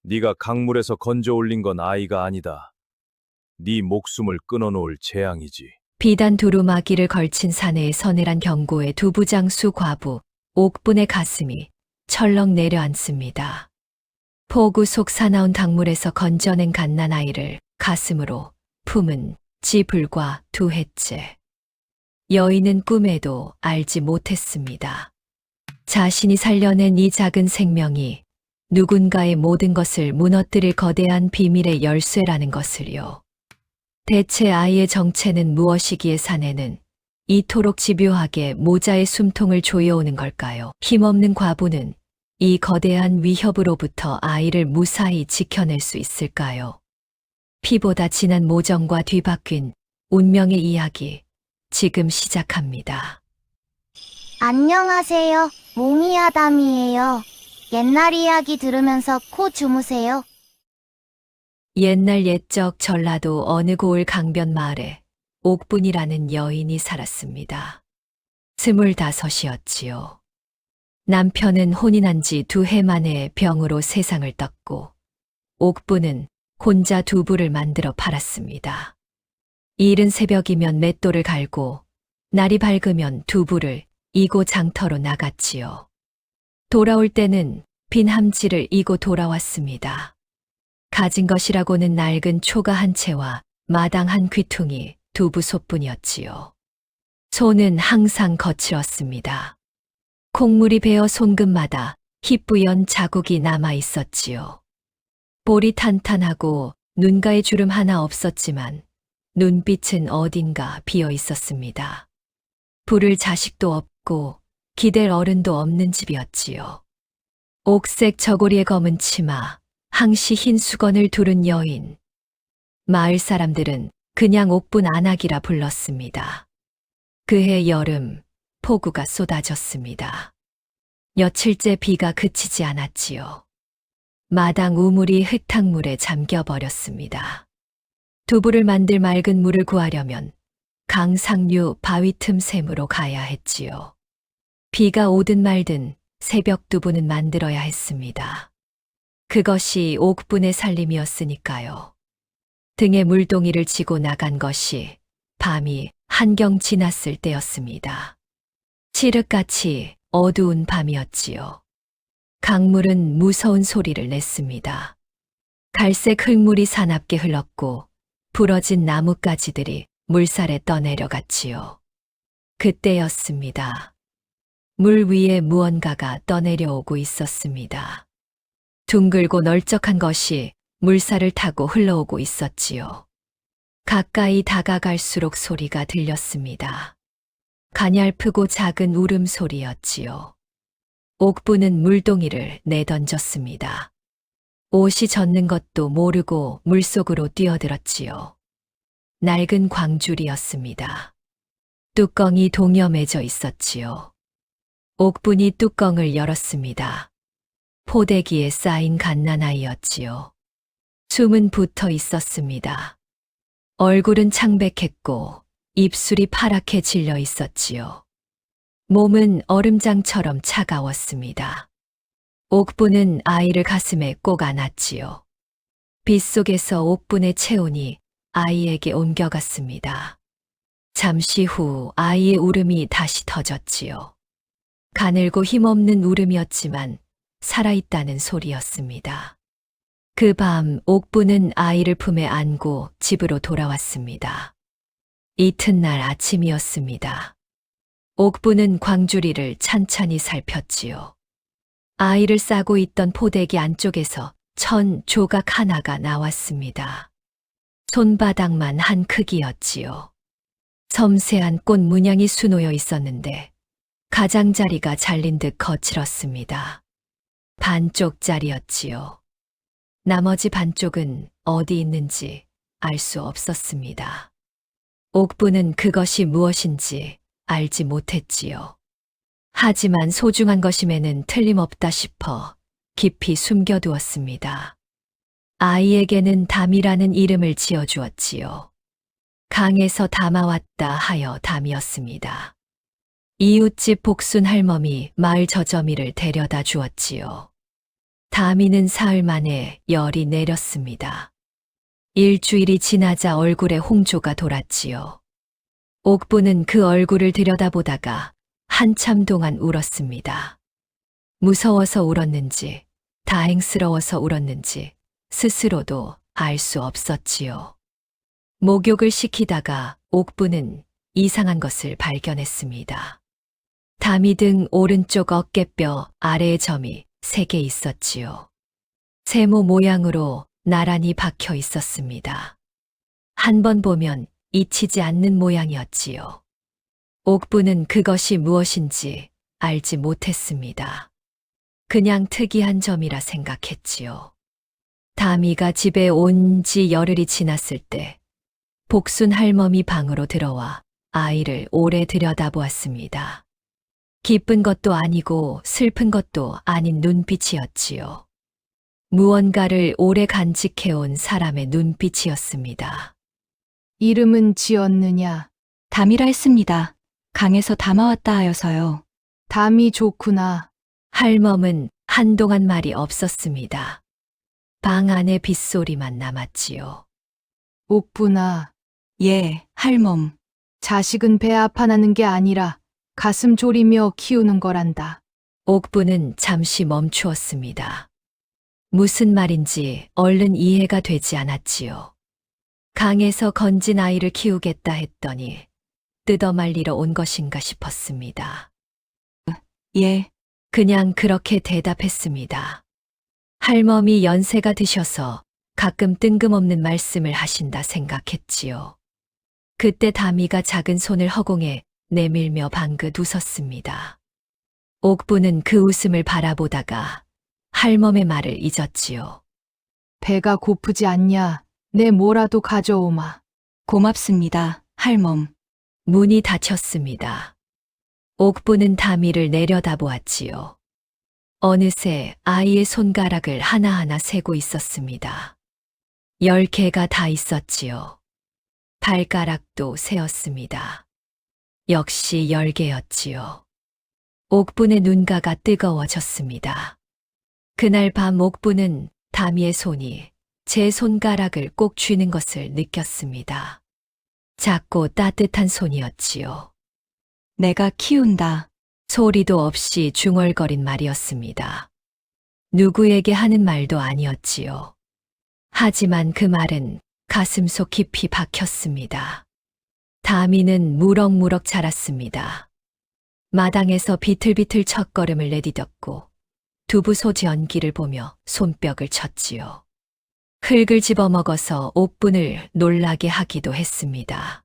네가 강물에서 건져 올린 건 아이가 아니다. 네 목숨을 끊어놓을 재앙이지. 비단 두루마기를 걸친 사내의 서늘한 경고에 두부장수 과부 옥분의 가슴이 철렁 내려앉습니다. 포구 속 사나운 강물에서 건져낸 갓난아이를 가슴으로 품은 지 불과 2해째. 여인은 꿈에도 알지 못했습니다. 자신이 살려낸 이 작은 생명이 누군가의 모든 것을 무너뜨릴 거대한 비밀의 열쇠라는 것을요. 대체 아이의 정체는 무엇이기에 사내는 이토록 집요하게 모자의 숨통을 조여오는 걸까요? 힘없는 과부는 이 거대한 위협으로부터 아이를 무사히 지켜낼 수 있을까요? 피보다 진한 모정과 뒤바뀐 운명의 이야기, 지금 시작합니다. 안녕하세요. 몽이아담이에요. 옛날 이야기 들으면서 코 주무세요. 옛날 옛적 전라도 어느 고을 강변 마을에 옥분이라는 여인이 살았습니다. 25이었지요. 남편은 혼인한 지 2해 만에 병으로 세상을 떴고 옥분은 혼자 두부를 만들어 팔았습니다. 이른 새벽이면 맷돌을 갈고 날이 밝으면 두부를 이고 장터로 나갔지요. 돌아올 때는 빈 함지를 이고 돌아왔습니다. 가진 것이라고는 낡은 초가 한 채와 마당 한 귀퉁이 두부솥뿐이었지요. 손은 항상 거칠었습니다. 콩물이 베어 손끝마다 희뿌연 자국이 남아 있었지요. 볼이 탄탄하고 눈가에 주름 하나 없었지만 눈빛은 어딘가 비어 있었습니다. 부를 자식도 없고 기댈 어른도 없는 집이었지요. 옥색 저고리에 검은 치마, 항시 흰 수건을 두른 여인. 마을 사람들은 그냥 옥분 안악이라 불렀습니다. 그해 여름, 폭우가 쏟아졌습니다. 며칠째 비가 그치지 않았지요. 마당 우물이 흙탕물에 잠겨버렸습니다. 두부를 만들 맑은 물을 구하려면 강 상류 바위 틈 샘으로 가야 했지요. 비가 오든 말든 새벽 두부는 만들어야 했습니다. 그것이 옥분의 살림이었으니까요. 등에 물동이를 지고 나간 것이 밤이 한경 지났을 때였습니다. 칠흑같이 어두운 밤이었지요. 강물은 무서운 소리를 냈습니다. 갈색 흙물이 사납게 흘렀고 부러진 나뭇가지들이 물살에 떠내려갔지요. 그때였습니다. 물 위에 무언가가 떠내려오고 있었습니다. 둥글고 널쩍한 것이 물살을 타고 흘러오고 있었지요. 가까이 다가갈수록 소리가 들렸습니다. 가냘프고 작은 울음소리였지요. 옥분은 물동이를 내던졌습니다. 옷이 젖는 것도 모르고 물속으로 뛰어들었지요. 낡은 광줄이었습니다. 뚜껑이 동여매져 있었지요. 옥분이 뚜껑을 열었습니다. 포대기에 쌓인 갓난아이였지요. 숨은 붙어 있었습니다. 얼굴은 창백했고 입술이 파랗게 질려 있었지요. 몸은 얼음장처럼 차가웠습니다. 옥분은 아이를 가슴에 꼭 안았지요. 빗속에서 옥분의 체온이 아이에게 옮겨갔습니다. 잠시 후 아이의 울음이 다시 터졌지요. 가늘고 힘없는 울음이었지만 살아있다는 소리였습니다. 그 밤 옥분은 아이를 품에 안고 집으로 돌아왔습니다. 이튿날 아침이었습니다. 옥분은 광주리를 찬찬히 살폈지요. 아이를 싸고 있던 포대기 안쪽에서 천 조각 하나가 나왔습니다. 손바닥만 한 크기였지요. 섬세한 꽃 문양이 수놓여 있었는데 가장자리가 잘린 듯 거칠었습니다. 반쪽짜리였지요. 나머지 반쪽은 어디 있는지 알 수 없었습니다. 옥분은 그것이 무엇인지 알지 못했지요. 하지만 소중한 것임에는 틀림없다 싶어 깊이 숨겨두었습니다. 아이에게는 담이라는 이름을 지어주었지요. 강에서 담아왔다 하여 담이었습니다. 이웃집 복순 할멈이 마을 저점이를 데려다 주었지요. 다미는 사흘 만에 열이 내렸습니다. 일주일이 지나자 얼굴에 홍조가 돌았지요. 옥부는 그 얼굴을 들여다보다가 한참 동안 울었습니다. 무서워서 울었는지, 다행스러워서 울었는지 스스로도 알 수 없었지요. 목욕을 시키다가 옥부는 이상한 것을 발견했습니다. 다미 등 오른쪽 어깨뼈 아래의 점이 3개 있었지요. 세모 모양으로 나란히 박혀 있었습니다. 한 번 보면 잊히지 않는 모양이었지요. 옥부는 그것이 무엇인지 알지 못했습니다. 그냥 특이한 점이라 생각했지요. 다미가 집에 온 지 열흘이 지났을 때 복순 할멈이 방으로 들어와 아이를 오래 들여다보았습니다. 기쁜 것도 아니고 슬픈 것도 아닌 눈빛이었지요. 무언가를 오래 간직해온 사람의 눈빛이었습니다. 이름은 지었느냐? 담이라 했습니다. 강에서 담아왔다 하여서요. 담이 좋구나. 할멈은 한동안 말이 없었습니다. 방 안에 빗소리만 남았지요. 옥부나. 예, 할멈. 자식은 배 아파나는 게 아니라 가슴 졸이며 키우는 거란다. 옥부는 잠시 멈추었습니다. 무슨 말인지 얼른 이해가 되지 않았지요. 강에서 건진 아이를 키우겠다 했더니 뜯어말리러 온 것인가 싶었습니다. 예, 그냥 그렇게 대답했습니다. 할멈이 연세가 드셔서 가끔 뜬금없는 말씀을 하신다 생각했지요. 그때 다미가 작은 손을 허공에 내밀며 방긋 웃었습니다. 옥부는 그 웃음을 바라보다가 할멈의 말을 잊었지요. 배가 고프지 않냐? 내 뭐라도 가져오마. 고맙습니다, 할멈. 문이 닫혔습니다. 옥부는 다미를 내려다보았지요. 어느새 아이의 손가락을 하나하나 세고 있었습니다. 10개가 다 있었지요. 발가락도 세었습니다. 역시 10개였지요. 옥분의 눈가가 뜨거워졌습니다. 그날 밤 옥부는 다미의 손이 제 손가락을 꼭 쥐는 것을 느꼈습니다. 작고 따뜻한 손이었지요. 내가 키운다. 소리도 없이 중얼거린 말이었습니다. 누구에게 하는 말도 아니었지요. 하지만 그 말은 가슴속 깊이 박혔습니다. 다미는 무럭무럭 자랐습니다. 마당에서 비틀비틀 첫걸음을 내디뎠고 두부소지 연기를 보며 손뼉을 쳤지요. 흙을 집어먹어서 옥분을 놀라게 하기도 했습니다.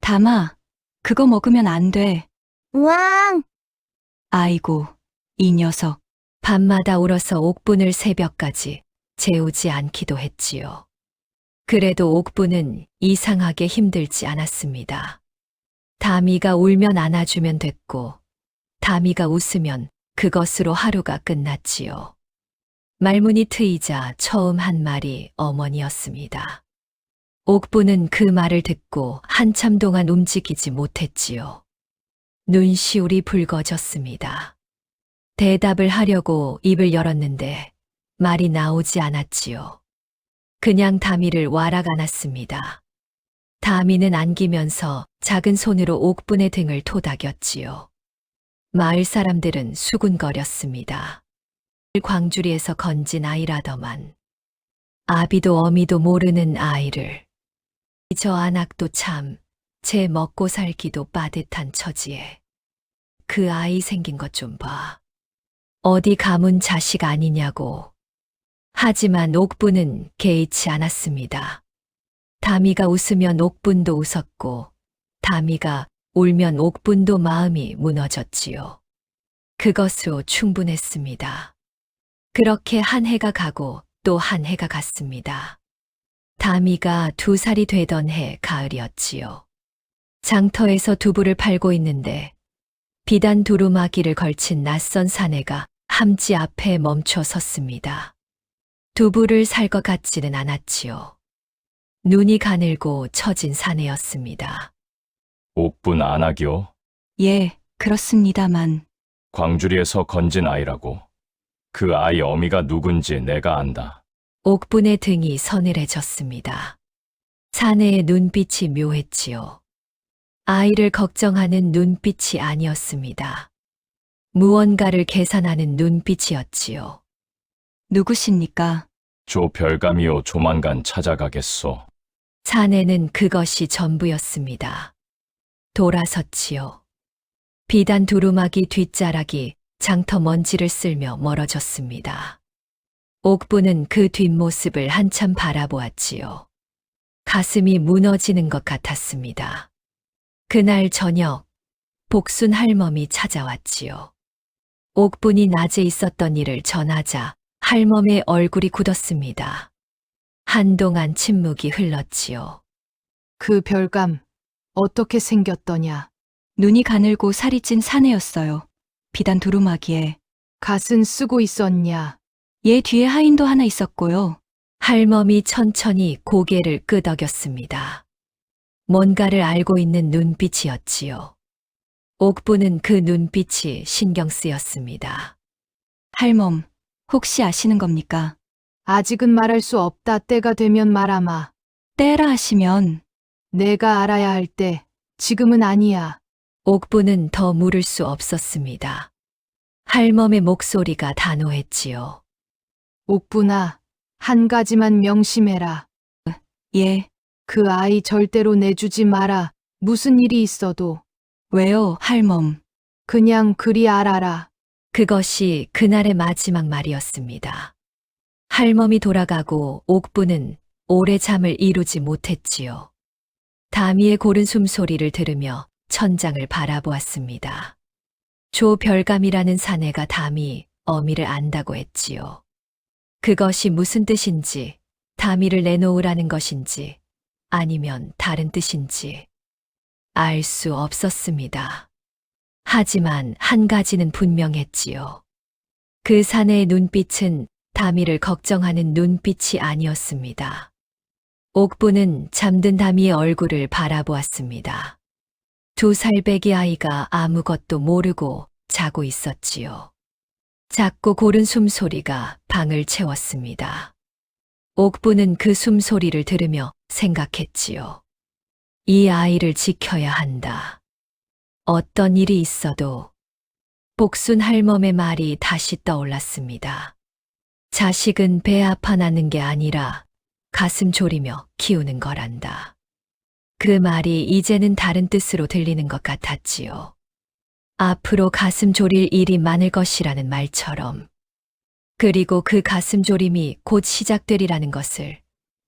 담아, 그거 먹으면 안 돼. 우왕! 아이고, 이 녀석. 밤마다 울어서 옥분을 새벽까지 재우지 않기도 했지요. 그래도 옥분은 이상하게 힘들지 않았습니다. 다미가 울면 안아주면 됐고, 다미가 웃으면 그것으로 하루가 끝났지요. 말문이 트이자 처음 한 말이 어머니였습니다. 옥부는 그 말을 듣고 한참 동안 움직이지 못했지요. 눈시울이 붉어졌습니다. 대답을 하려고 입을 열었는데 말이 나오지 않았지요. 그냥 다미를 와락 안았습니다. 다미는 안기면서 작은 손으로 옥분의 등을 토닥였지요. 마을 사람들은 수군거렸습니다. 광주리에서 건진 아이라더만. 아비도 어미도 모르는 아이를. 저 안악도 참 제 먹고 살기도 빠듯한 처지에 그 아이 생긴 것 좀 봐. 어디 가문 자식 아니냐고. 하지만 옥분은 개의치 않았습니다. 다미가 웃으면 옥분도 웃었고 다미가 울면 옥분도 마음이 무너졌지요. 그것으로 충분했습니다. 그렇게 한 해가 가고 또 한 해가 갔습니다. 다미가 2살이 되던 해 가을이었지요. 장터에서 두부를 팔고 있는데 비단 두루마기를 걸친 낯선 사내가 함지 앞에 멈춰 섰습니다. 두부를 살 것 같지는 않았지요. 눈이 가늘고 처진 사내였습니다. 옥분 안하기요? 예, 그렇습니다만. 광주리에서 건진 아이라고. 그 아이 어미가 누군지 내가 안다. 옥분의 등이 서늘해졌습니다. 사내의 눈빛이 묘했지요. 아이를 걱정하는 눈빛이 아니었습니다. 무언가를 계산하는 눈빛이었지요. 누구십니까? 조별감이요 조만간 찾아가겠소. 사내는 그것이 전부였습니다. 돌아섰지요. 비단 두루마기 뒷자락이 장터 먼지를 쓸며 멀어졌습니다. 옥부는 그 뒷모습을 한참 바라보았지요. 가슴이 무너지는 것 같았습니다. 그날 저녁, 복순 할멈이 찾아왔지요. 옥분이 낮에 있었던 일을 전하자 할멈의 얼굴이 굳었습니다. 한동안 침묵이 흘렀지요. 그 별감, 어떻게 생겼더냐? 눈이 가늘고 살이 찐 사내였어요. 비단 두루마기에. 갓은 쓰고 있었냐? 얘 뒤에 하인도 하나 있었고요. 할멈이 천천히 고개를 끄덕였습니다. 뭔가를 알고 있는 눈빛이었지요. 옥부는 그 눈빛이 신경 쓰였습니다. 할멈, 혹시 아시는 겁니까? 아직은 말할 수 없다. 때가 되면 말하마. 때라 하시면 내가 알아야 할 때, 지금은 아니야. 옥부는 더 물을 수 없었습니다. 할멈의 목소리가 단호했지요. 옥분아, 한 가지만 명심해라. 예, 그 아이 절대로 내주지 마라. 무슨 일이 있어도 왜요, 할멈? 그냥 그리 알아라. 그것이 그날의 마지막 말이었습니다. 할멈이 돌아가고 옥부는 오래 잠을 이루지 못했지요. 다미의 고른 숨소리를 들으며 천장을 바라보았습니다. 조별감이라는 사내가 다미 어미를 안다고 했지요. 그것이 무슨 뜻인지, 다미를 내놓으라는 것인지, 아니면 다른 뜻인지 알 수 없었습니다. 하지만 한 가지는 분명했지요. 그 사내의 눈빛은 다미를 걱정하는 눈빛이 아니었습니다. 옥부는 잠든 다미의 얼굴을 바라보았습니다. 2살배기 아이가 아무것도 모르고 자고 있었지요. 작고 고른 숨소리가 방을 채웠습니다. 옥부는 그 숨소리를 들으며 생각했지요. 이 아이를 지켜야 한다. 어떤 일이 있어도 복순 할멈의 말이 다시 떠올랐습니다. 자식은 배 아파 낳는 게 아니라 가슴 졸이며 키우는 거란다. 그 말이 이제는 다른 뜻으로 들리는 것 같았지요. 앞으로 가슴 졸일 일이 많을 것이라는 말처럼. 그리고 그 가슴 졸임이 곧 시작되리라는 것을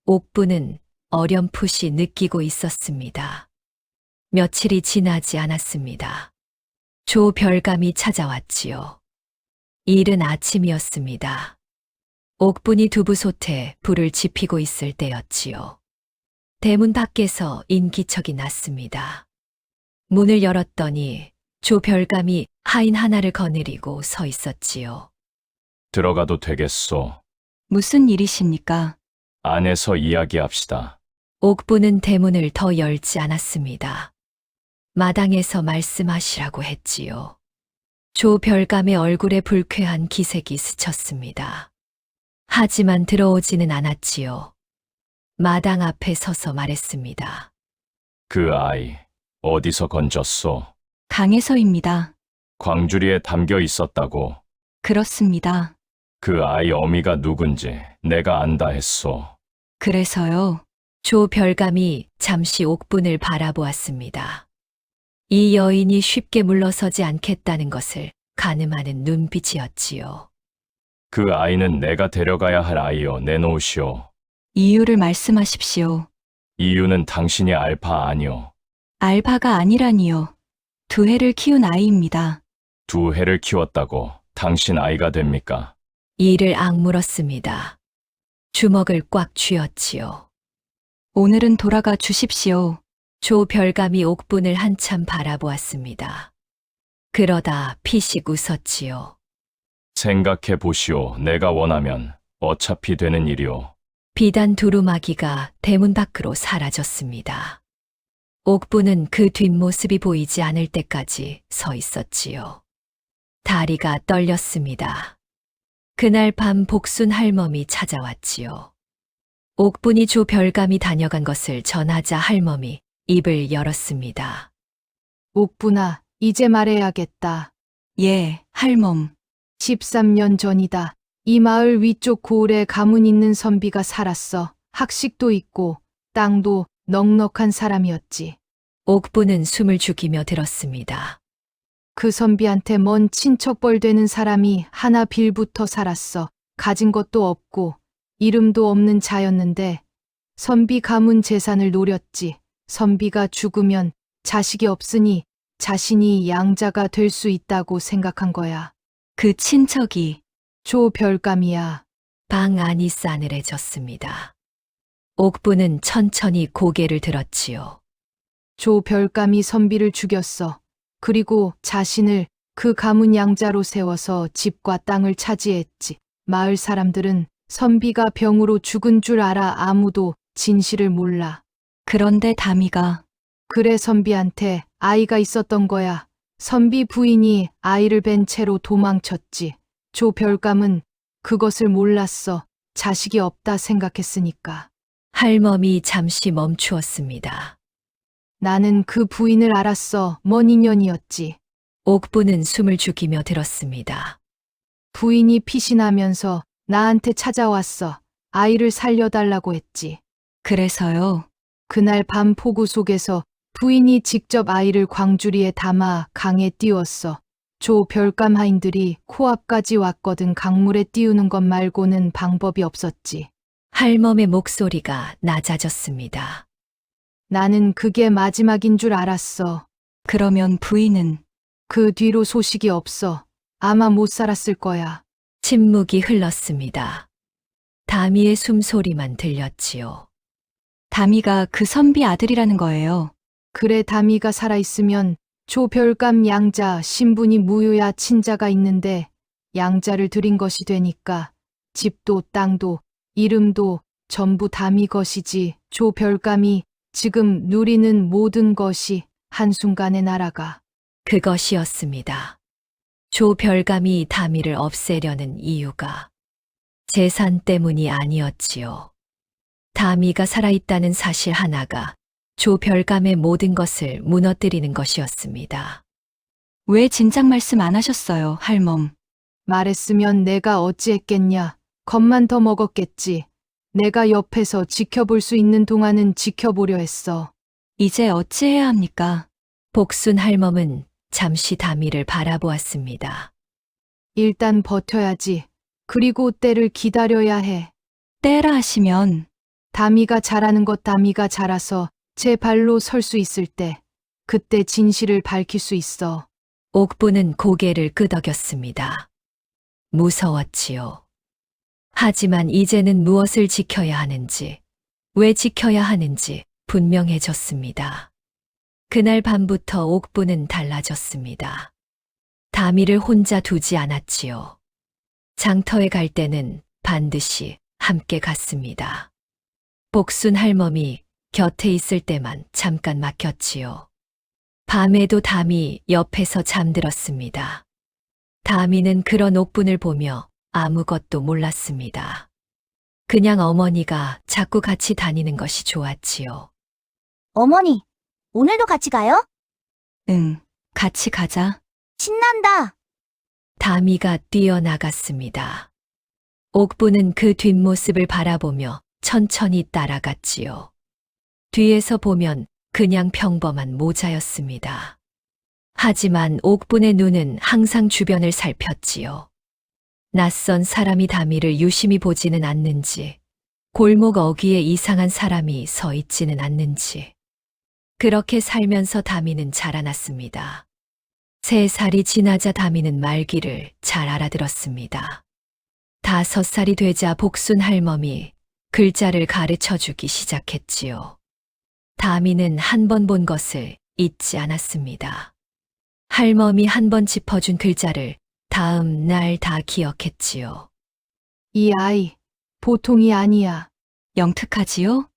옥부는 어렴풋이 느끼고 있었습니다. 며칠이 지나지 않았습니다. 조별감이 찾아왔지요. 이른 아침이었습니다. 옥분이 두부솥에 불을 지피고 있을 때였지요. 대문 밖에서 인기척이 났습니다. 문을 열었더니 조별감이 하인 하나를 거느리고 서 있었지요. 들어가도 되겠소. 무슨 일이십니까? 안에서 이야기합시다. 옥부는 대문을 더 열지 않았습니다. 마당에서 말씀하시라고 했지요. 조별감의 얼굴에 불쾌한 기색이 스쳤습니다. 하지만 들어오지는 않았지요. 마당 앞에 서서 말했습니다. 그 아이 어디서 건졌소? 강에서입니다. 광주리에 담겨 있었다고. 그렇습니다. 그 아이 어미가 누군지 내가 안다 했소. 그래서요. 조별감이 잠시 옥분을 바라보았습니다. 이 여인이 쉽게 물러서지 않겠다는 것을 가늠하는 눈빛이었지요. 그 아이는 내가 데려가야 할 아이요. 내놓으시오. 이유를 말씀하십시오. 이유는 당신이 알바 아니오. 알바가 아니라니요. 2해를 키운 아이입니다. 2해를 키웠다고 당신 아이가 됩니까? 이를 악물었습니다. 주먹을 꽉 쥐었지요. 오늘은 돌아가 주십시오. 조별감이 옥분을 한참 바라보았습니다. 그러다 피식 웃었지요. 생각해 보시오. 내가 원하면 어차피 되는 일이오. 비단 두루마기가 대문 밖으로 사라졌습니다. 옥부는 그 뒷모습이 보이지 않을 때까지 서 있었지요. 다리가 떨렸습니다. 그날 밤 복순 할멈이 찾아왔지요. 옥분이 조별감이 다녀간 것을 전하자 할멈이 입을 열었습니다. 옥분아, 이제 말해야겠다. 예, 할멈. 13년 전이다. 이 마을 위쪽 고을에 가문 있는 선비가 살았어. 학식도 있고 땅도 넉넉한 사람이었지. 옥분은 숨을 죽이며 들었습니다. 그 선비한테 먼 친척벌 되는 사람이 하나 빌부터 살았어. 가진 것도 없고 이름도 없는 자였는데 선비 가문 재산을 노렸지. 선비가 죽으면 자식이 없으니 자신이 양자가 될 수 있다고 생각한 거야. 그 친척이 조별감이야. 방 안이 싸늘해졌습니다. 옥분은 천천히 고개를 들었지요. 조별감이 선비를 죽였어. 그리고 자신을 그 가문 양자로 세워서 집과 땅을 차지했지. 마을 사람들은 선비가 병으로 죽은 줄 알아 아무도 진실을 몰라. 그런데 다미가 그래 선비한테 아이가 있었던 거야. 선비 부인이 아이를 벤 채로 도망쳤지. 조별감은 그것을 몰랐어. 자식이 없다 생각했으니까. 할멈이 잠시 멈추었습니다. 나는 그 부인을 알았어. 먼 인연이었지. 옥분은 숨을 죽이며 들었습니다. 부인이 피신하면서 나한테 찾아왔어. 아이를 살려달라고 했지. 그래서요. 그날 밤 폭우 속에서 부인이 직접 아이를 광주리에 담아 강에 띄웠어. 조별감 하인들이 코앞까지 왔거든. 강물에 띄우는 것 말고는 방법이 없었지. 할멈의 목소리가 낮아졌습니다. 나는 그게 마지막인 줄 알았어. 그러면 부인은 그 뒤로 소식이 없어. 아마 못 살았을 거야. 침묵이 흘렀습니다. 다미의 숨소리만 들렸지요. 다미가 그 선비 아들이라는 거예요. 그래 다미가 살아있으면 조별감 양자 신분이 무효야. 친자가 있는데 양자를 들인 것이 되니까 집도 땅도 이름도 전부 다미 것이지. 조별감이 지금 누리는 모든 것이 한순간에 날아가. 그것이었습니다. 조별감이 다미를 없애려는 이유가 재산 때문이 아니었지요. 다미가 살아있다는 사실 하나가 조별감의 모든 것을 무너뜨리는 것이었습니다. 왜 진작 말씀 안 하셨어요, 할멈? 말했으면 내가 어찌했겠냐. 겁만 더 먹었겠지. 내가 옆에서 지켜볼 수 있는 동안은 지켜보려 했어. 이제 어찌해야 합니까? 복순 할멈은 잠시 다미를 바라보았습니다. 일단 버텨야지. 그리고 때를 기다려야 해. 때라 하시면 다미가 잘하는 것 다미가 자라서 제 발로 설 수 있을 때 그때 진실을 밝힐 수 있어. 옥부는 고개를 끄덕였습니다. 무서웠지요. 하지만 이제는 무엇을 지켜야 하는지, 왜 지켜야 하는지 분명해졌습니다. 그날 밤부터 옥부는 달라졌습니다. 다미를 혼자 두지 않았지요. 장터에 갈 때는 반드시 함께 갔습니다. 복순 할멈이 곁에 있을 때만 잠깐 막혔지요. 밤에도 담이 옆에서 잠들었습니다. 다미는 그런 옥분을 보며 아무것도 몰랐습니다. 그냥 어머니가 자꾸 같이 다니는 것이 좋았지요. 어머니, 오늘도 같이 가요? 응, 같이 가자. 신난다. 다미가 뛰어나갔습니다. 옥부는 그 뒷모습을 바라보며 천천히 따라갔지요. 뒤에서 보면 그냥 평범한 모자였습니다. 하지만 옥분의 눈은 항상 주변을 살폈지요. 낯선 사람이 다미를 유심히 보지는 않는지, 골목 어귀에 이상한 사람이 서 있지는 않는지. 그렇게 살면서 다미는 자라났습니다. 3살이 지나자 다미는 말귀를 잘 알아들었습니다. 5살이 되자 복순 할멈이 글자를 가르쳐 주기 시작했지요. 다미는 한 번 본 것을 잊지 않았습니다. 할멈이 한 번 짚어준 글자를 다음 날 다 기억했지요. 이 아이, 보통이 아니야. 영특하지요?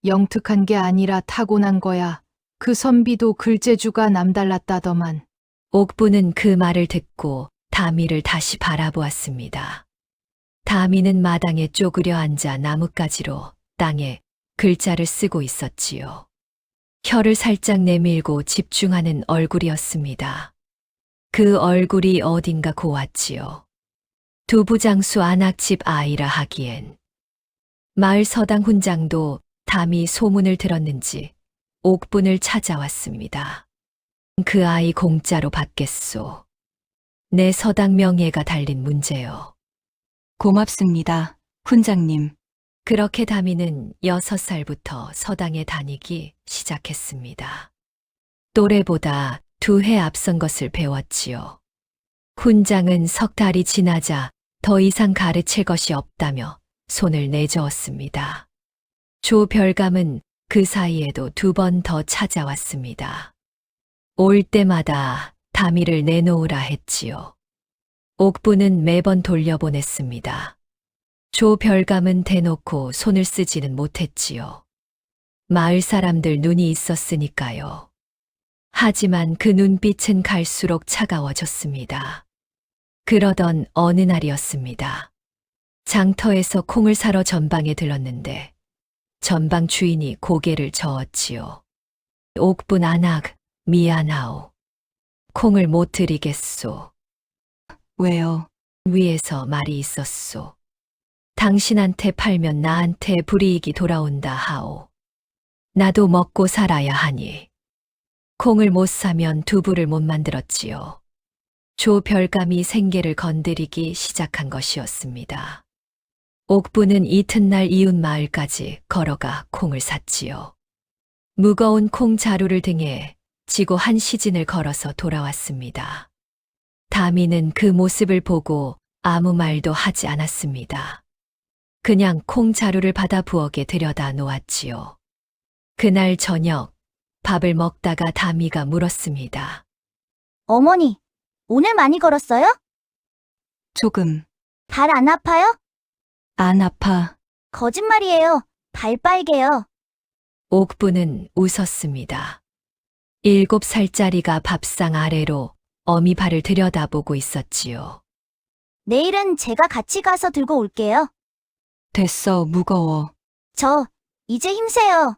영특한 게 아니라 타고난 거야. 그 선비도 글재주가 남달랐다더만. 옥부는 그 말을 듣고 다미를 다시 바라보았습니다. 다미는 마당에 쪼그려 앉아 나뭇가지로 땅에 글자를 쓰고 있었지요. 혀를 살짝 내밀고 집중하는 얼굴이었습니다. 그 얼굴이 어딘가 고왔지요. 두부장수 안악집 아이라 하기엔. 마을 서당 훈장도 담이 소문을 들었는지 옥분을 찾아왔습니다. 그 아이 공짜로 받겠소. 내 서당 명예가 달린 문제요. 고맙습니다, 훈장님. 그렇게 다미는 6살부터 서당에 다니기 시작했습니다. 또래보다 2해 앞선 것을 배웠지요. 훈장은 3달이 지나자 더 이상 가르칠 것이 없다며 손을 내저었습니다. 조별감은 그 사이에도 2번 더 찾아왔습니다. 올 때마다 다미를 내놓으라 했지요. 옥부는 매번 돌려보냈습니다. 조별감은 대놓고 손을 쓰지는 못했지요. 마을 사람들 눈이 있었으니까요. 하지만 그 눈빛은 갈수록 차가워졌습니다. 그러던 어느 날이었습니다. 장터에서 콩을 사러 전방에 들렀는데 전방 주인이 고개를 저었지요. 옥분 안악, 미안하오. 콩을 못 드리겠소. 왜요? 위에서 말이 있었소. 당신한테 팔면 나한테 불이익이 돌아온다 하오. 나도 먹고 살아야 하니. 콩을 못 사면 두부를 못 만들었지요. 조별감이 생계를 건드리기 시작한 것이었습니다. 옥부는 이튿날 이웃 마을까지 걸어가 콩을 샀지요. 무거운 콩 자루를 등에 지고 한 시즌을 걸어서 돌아왔습니다. 다미는 그 모습을 보고 아무 말도 하지 않았습니다. 그냥 콩 자루를 받아 부엌에 들여다 놓았지요. 그날 저녁 밥을 먹다가 다미가 물었습니다. 어머니, 오늘 많이 걸었어요? 조금. 발 안 아파요? 안 아파. 거짓말이에요. 발 빨개요. 옥부는 웃었습니다. 7살짜리가 밥상 아래로 어미 발을 들여다보고 있었지요. 내일은 제가 같이 가서 들고 올게요. 됐어, 무거워. 저, 이제 힘세요.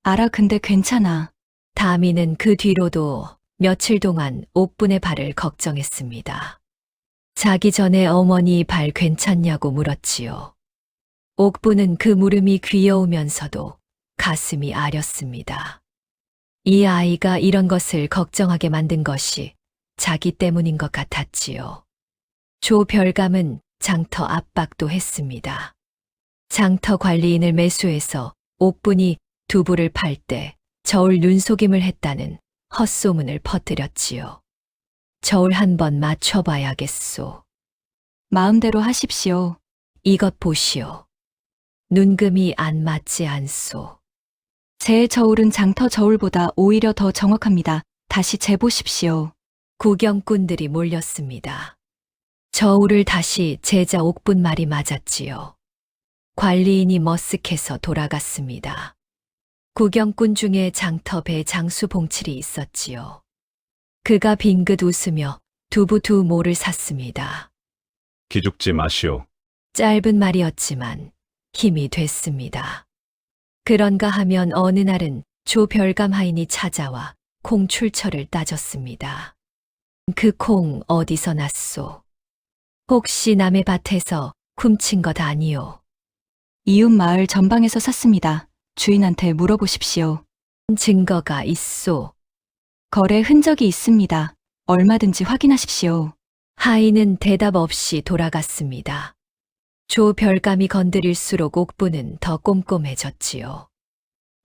알아, 근데 괜찮아. 다미는 그 뒤로도 며칠 동안 옥분의 발을 걱정했습니다. 자기 전에 어머니 발 괜찮냐고 물었지요. 옥분은 그 물음이 귀여우면서도 가슴이 아렸습니다. 이 아이가 이런 것을 걱정하게 만든 것이 자기 때문인 것 같았지요. 조별감은 장터 압박도 했습니다. 장터 관리인을 매수해서 옥분이 두부를 팔 때 저울 눈속임을 했다는 헛소문을 퍼뜨렸지요. 저울 한번 맞춰봐야겠소. 마음대로 하십시오. 이것 보시오. 눈금이 안 맞지 않소. 제 저울은 장터 저울보다 오히려 더 정확합니다. 다시 재보십시오. 구경꾼들이 몰렸습니다. 저울을 다시 재자 옥분 말이 맞았지요. 관리인이 머쓱해서 돌아갔습니다. 구경꾼 중에 장터배 장수 봉칠이 있었지요. 그가 빙긋 웃으며 두부 2모를 샀습니다. 기죽지 마시오. 짧은 말이었지만 힘이 됐습니다. 그런가 하면 어느 날은 조별감 하인이 찾아와 콩 출처를 따졌습니다. 그 콩 어디서 났소? 혹시 남의 밭에서 훔친 것 아니오? 이웃 마을 전방에서 샀습니다. 주인한테 물어보십시오. 증거가 있소. 거래 흔적이 있습니다. 얼마든지 확인하십시오. 하인은 대답 없이 돌아갔습니다. 조별감이 건드릴수록 옥부는 더 꼼꼼해졌지요.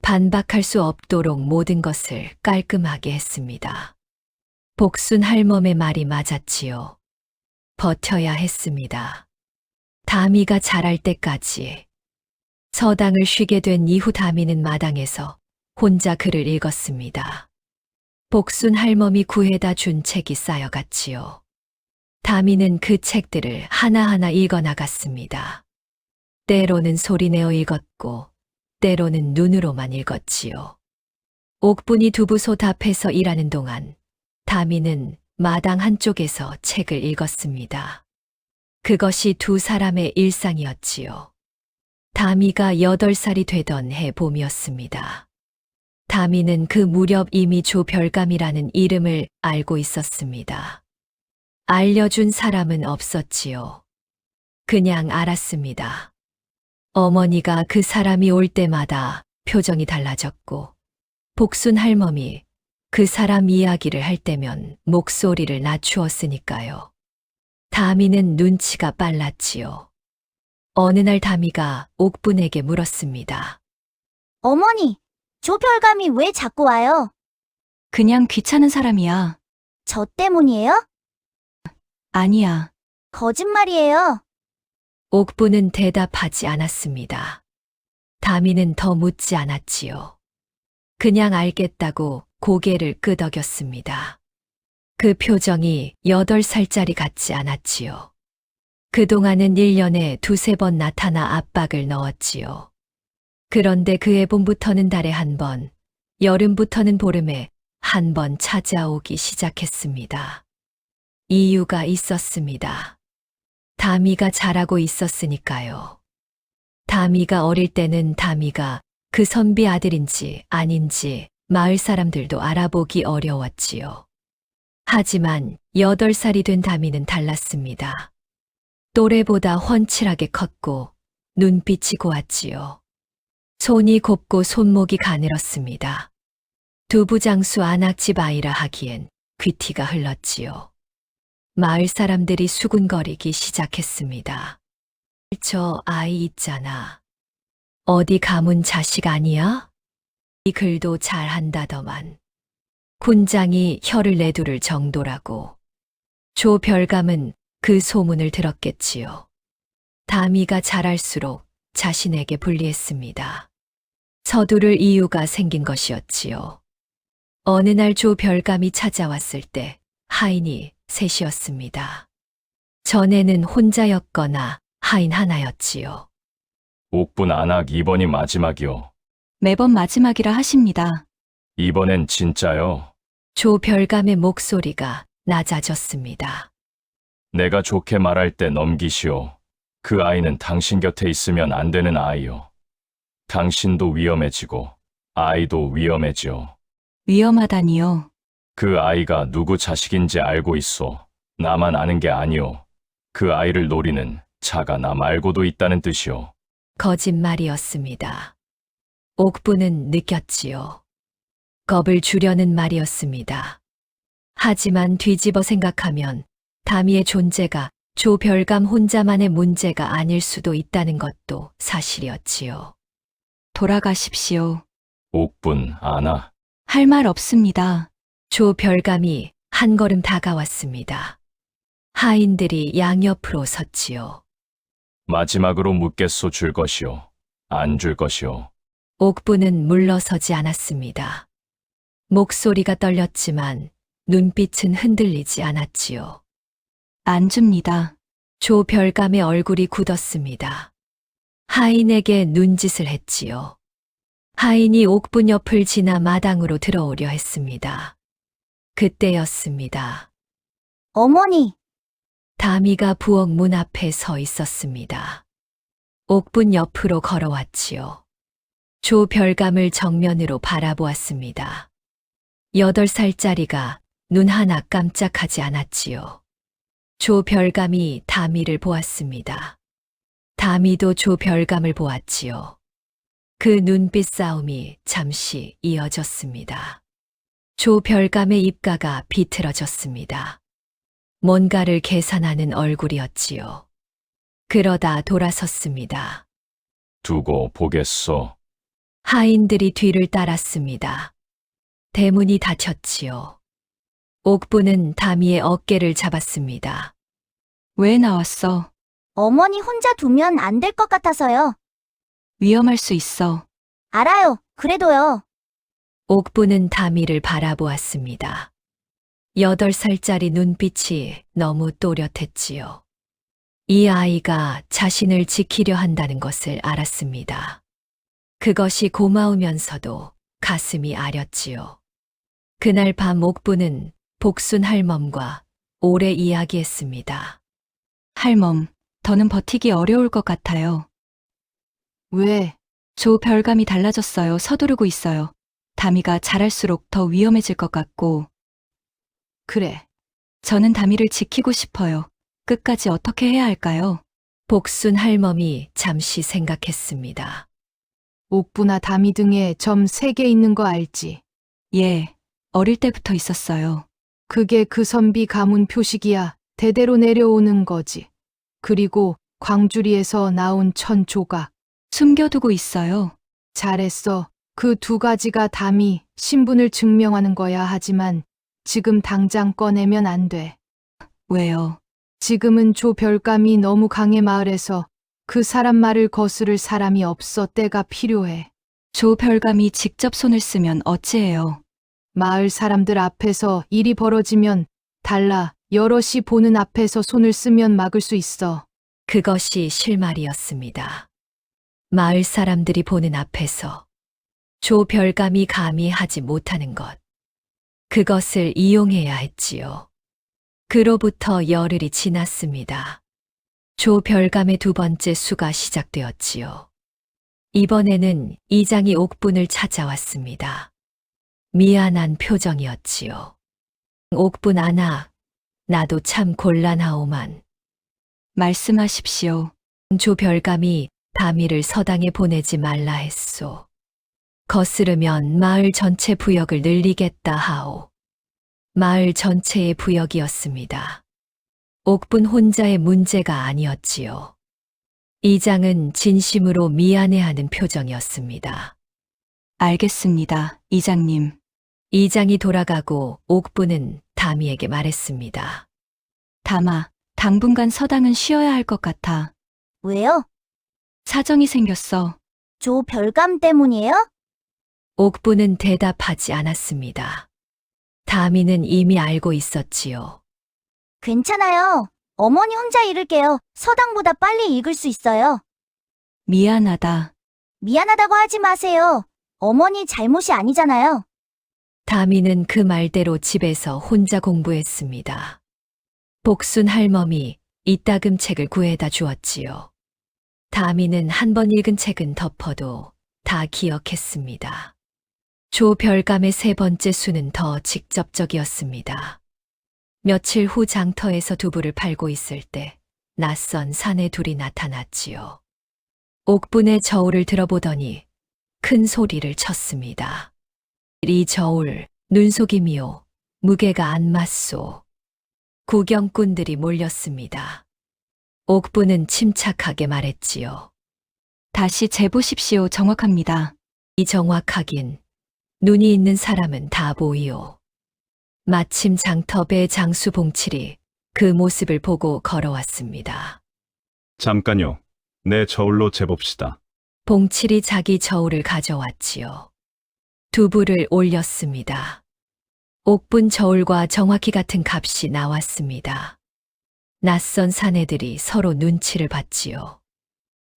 반박할 수 없도록 모든 것을 깔끔하게 했습니다. 복순 할멈의 말이 맞았지요. 버텨야 했습니다. 다미가 자랄 때까지. 서당을 쉬게 된 이후 다미는 마당에서 혼자 글을 읽었습니다. 복순 할멈이 구해다 준 책이 쌓여갔지요. 다미는 그 책들을 하나하나 읽어나갔습니다. 때로는 소리내어 읽었고 때로는 눈으로만 읽었지요. 옥분이 두부솥 앞에서 일하는 동안 다미는 마당 한쪽에서 책을 읽었습니다. 그것이 두 사람의 일상이었지요. 다미가 8살이 되던 해 봄이었습니다. 다미는 그 무렵 이미 조별감이라는 이름을 알고 있었습니다. 알려준 사람은 없었지요. 그냥 알았습니다. 어머니가 그 사람이 올 때마다 표정이 달라졌고, 복순 할멈이 그 사람 이야기를 할 때면 목소리를 낮추었으니까요. 다미는 눈치가 빨랐지요. 어느 날 다미가 옥분에게 물었습니다. 어머니, 조별감이 왜 자꾸 와요? 그냥 귀찮은 사람이야. 저 때문이에요? 아니야. 거짓말이에요. 옥분은 대답하지 않았습니다. 다미는 더 묻지 않았지요. 그냥 알겠다고 고개를 끄덕였습니다. 그 표정이 8살짜리 같지 않았지요. 그동안은 1년에 2~3번 나타나 압박을 넣었지요. 그런데 그해 봄부터는 달에 1번, 여름부터는 보름에 1번 찾아오기 시작했습니다. 이유가 있었습니다. 다미가 잘하고 있었으니까요. 다미가 어릴 때는 다미가 그 선비 아들인지 아닌지 마을 사람들도 알아보기 어려웠지요. 하지만 8살이 된 다미는 달랐습니다. 또래보다 훤칠하게 컸고 눈빛이 고왔지요. 손이 곱고 손목이 가늘었습니다. 두부장수 안악집 아이라 하기엔 귀티가 흘렀지요. 마을 사람들이 수군거리기 시작했습니다. 저 아이 있잖아. 어디 가문 자식 아니야? 이 글도 잘한다더만. 군장이 혀를 내두를 정도라고. 조별감은 그 소문을 들었겠지요. 다미가 자랄수록 자신에게 불리했습니다. 서두를 이유가 생긴 것이었지요. 어느 날 조별감이 찾아왔을 때 하인이 셋이었습니다. 전에는 혼자였거나 하인 하나였지요. 옥분 안악 2번이 마지막이요. 매번 마지막이라 하십니다. 이번엔 진짜요. 조별감의 목소리가 낮아졌습니다. 내가 좋게 말할 때 넘기시오. 그 아이는 당신 곁에 있으면 안 되는 아이요. 당신도 위험해지고 아이도 위험해지요. 위험하다니요. 그 아이가 누구 자식인지 알고 있소. 나만 아는 게 아니오. 그 아이를 노리는 자가 나 말고도 있다는 뜻이오. 거짓말이었습니다. 옥부는 느꼈지요. 겁을 주려는 말이었습니다. 하지만 뒤집어 생각하면 다미의 존재가 조별감 혼자만의 문제가 아닐 수도 있다는 것도 사실이었지요. 돌아가십시오. 옥분 아나. 할 말 없습니다. 조별감이 한 걸음 다가왔습니다. 하인들이 양옆으로 섰지요. 마지막으로 묻겠소. 줄 것이오. 안 줄 것이오. 옥부는 물러서지 않았습니다. 목소리가 떨렸지만 눈빛은 흔들리지 않았지요. 안 줍니다. 조별감의 얼굴이 굳었습니다. 하인에게 눈짓을 했지요. 하인이 옥분 옆을 지나 마당으로 들어오려 했습니다. 그때였습니다. 어머니, 다미가 부엌 문 앞에 서 있었습니다. 옥분 옆으로 걸어왔지요. 조별감을 정면으로 바라보았습니다. 8살짜리가 눈 하나 깜짝하지 않았지요. 조별감이 다미를 보았습니다. 다미도 조별감을 보았지요. 그 눈빛 싸움이 잠시 이어졌습니다. 조별감의 입가가 비틀어졌습니다. 뭔가를 계산하는 얼굴이었지요. 그러다 돌아섰습니다. 두고 보겠소. 하인들이 뒤를 따랐습니다. 대문이 닫혔지요. 옥부는 다미의 어깨를 잡았습니다. 왜 나왔어? 어머니 혼자 두면 안 될 것 같아서요. 위험할 수 있어. 알아요. 그래도요. 옥부는 다미를 바라보았습니다. 8살짜리 눈빛이 너무 또렷했지요. 이 아이가 자신을 지키려 한다는 것을 알았습니다. 그것이 고마우면서도 가슴이 아렸지요. 그날 밤 옥부는 복순 할멈과 오래 이야기했습니다. 할멈, 더는 버티기 어려울 것 같아요. 왜? 조 별감이 달라졌어요. 서두르고 있어요. 다미가 자랄수록 더 위험해질 것 같고, 그래. 저는 다미를 지키고 싶어요. 끝까지 어떻게 해야 할까요? 복순 할멈이 잠시 생각했습니다. 옥부나 다미 등에 점 3개 있는 거 알지? 예, 어릴 때부터 있었어요. 그게 그 선비 가문 표식이야. 대대로 내려오는 거지. 그리고 광주리에서 나온 천조각. 숨겨두고 있어요. 잘했어. 그 2가지가 다미 신분을 증명하는 거야. 하지만 지금 당장 꺼내면 안 돼. 왜요? 지금은 조 별감이 너무 강해. 마을에서 그 사람 말을 거스를 사람이 없어. 때가 필요해. 조 별감이 직접 손을 쓰면 어찌해요? 마을 사람들 앞에서 일이 벌어지면 달라. 여럿이 보는 앞에서 손을 쓰면 막을 수 있어. 그것이 실말이었습니다. 마을 사람들이 보는 앞에서 조 별감이 감히 하지 못하는 것. 그것을 이용해야 했지요. 그로부터 열흘이 지났습니다. 조 별감의 2번째 수가 시작되었지요. 이번에는 이장이 옥분을 찾아왔습니다. 미안한 표정이었지요. 옥분 아나, 나도 참 곤란하오만. 말씀하십시오. 조 별감이 다미를 서당에 보내지 말라 했소. 거스르면 마을 전체 부역을 늘리겠다 하오. 마을 전체의 부역이었습니다. 옥분 혼자의 문제가 아니었지요. 이장은 진심으로 미안해하는 표정이었습니다. 알겠습니다, 이장님. 이장이 돌아가고 옥분은 다미에게 말했습니다. 다마, 당분간 서당은 쉬어야 할 것 같아. 왜요? 사정이 생겼어. 조 별감 때문이에요? 옥분은 대답하지 않았습니다. 다미는 이미 알고 있었지요. 괜찮아요. 어머니 혼자 읽을게요. 서당보다 빨리 읽을 수 있어요. 미안하다. 미안하다고 하지 마세요. 어머니 잘못이 아니잖아요. 다미는 그 말대로 집에서 혼자 공부했습니다. 복순 할멈이 이따금 책을 구해다 주었지요. 다미는 한 번 읽은 책은 덮어도 다 기억했습니다. 조 별감의 3번째 수는 더 직접적이었습니다. 며칠 후 장터에서 두부를 팔고 있을 때 낯선 사내 둘이 나타났지요. 옥분의 저울을 들어보더니 큰 소리를 쳤습니다. 이 저울, 눈속임이요. 무게가 안 맞소. 구경꾼들이 몰렸습니다. 옥분은 침착하게 말했지요. 다시 재보십시오. 정확합니다. 이 정확하긴 눈이 있는 사람은 다 보이오. 마침 장터배 장수 봉칠이 그 모습을 보고 걸어왔습니다. 잠깐요. 내 저울로 재봅시다. 봉칠이 자기 저울을 가져왔지요. 두부를 올렸습니다. 옥분 저울과 정확히 같은 값이 나왔습니다. 낯선 사내들이 서로 눈치를 봤지요.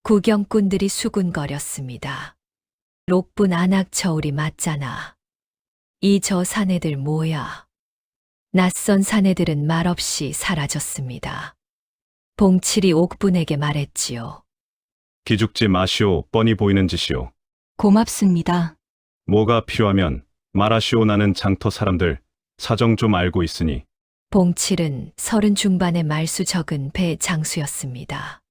구경꾼들이 수군거렸습니다. 옥분 안악 저울이 맞잖아. 이 저 사내들 뭐야? 낯선 사내들은 말없이 사라졌습니다. 봉칠이 옥분에게 말했지요. 기죽지 마시오. 뻔히 보이는 짓이오. 고맙습니다. 뭐가 필요하면 말하시오. 나는 장터 사람들 사정 좀 알고 있으니. 봉칠은 30 중반의 말수 적은 배 장수였습니다.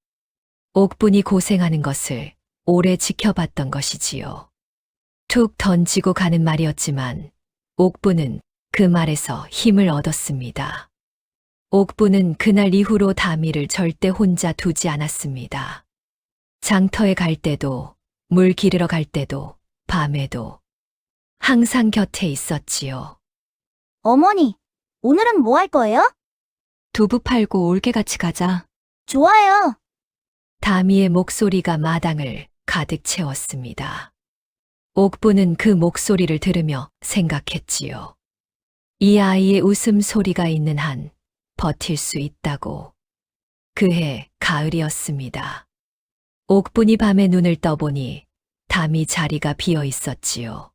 옥분이 고생하는 것을 오래 지켜봤던 것이지요. 툭 던지고 가는 말이었지만 옥분은 그 말에서 힘을 얻었습니다. 옥분은 그날 이후로 다미를 절대 혼자 두지 않았습니다. 장터에 갈 때도, 물 기르러 갈 때도, 밤에도 항상 곁에 있었지요. 어머니, 오늘은 뭐 할 거예요? 두부 팔고 올게 같이 가자. 좋아요. 다미의 목소리가 마당을 가득 채웠습니다. 옥분은 그 목소리를 들으며 생각했지요. 이 아이의 웃음소리가 있는 한 버틸 수 있다고. 그해 가을이었습니다. 옥분이 밤에 눈을 떠보니 다미 자리가 비어 있었지요.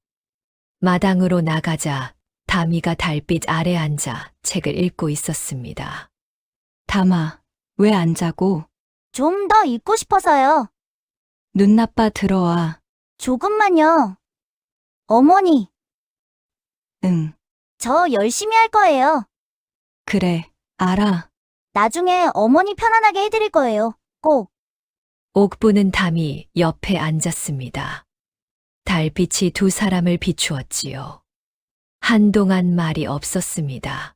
마당으로 나가자 다미가 달빛 아래 앉아 책을 읽고 있었습니다. 다마, 왜 안 자고? 좀 더 있고 싶어서요. 눈 나빠 들어와. 조금만요. 어머니, 응, 저 열심히 할 거예요. 그래, 알아. 나중에 어머니 편안하게 해드릴 거예요. 꼭. 옥부는 담이 옆에 앉았습니다. 달빛이 두 사람을 비추었지요. 한동안 말이 없었습니다.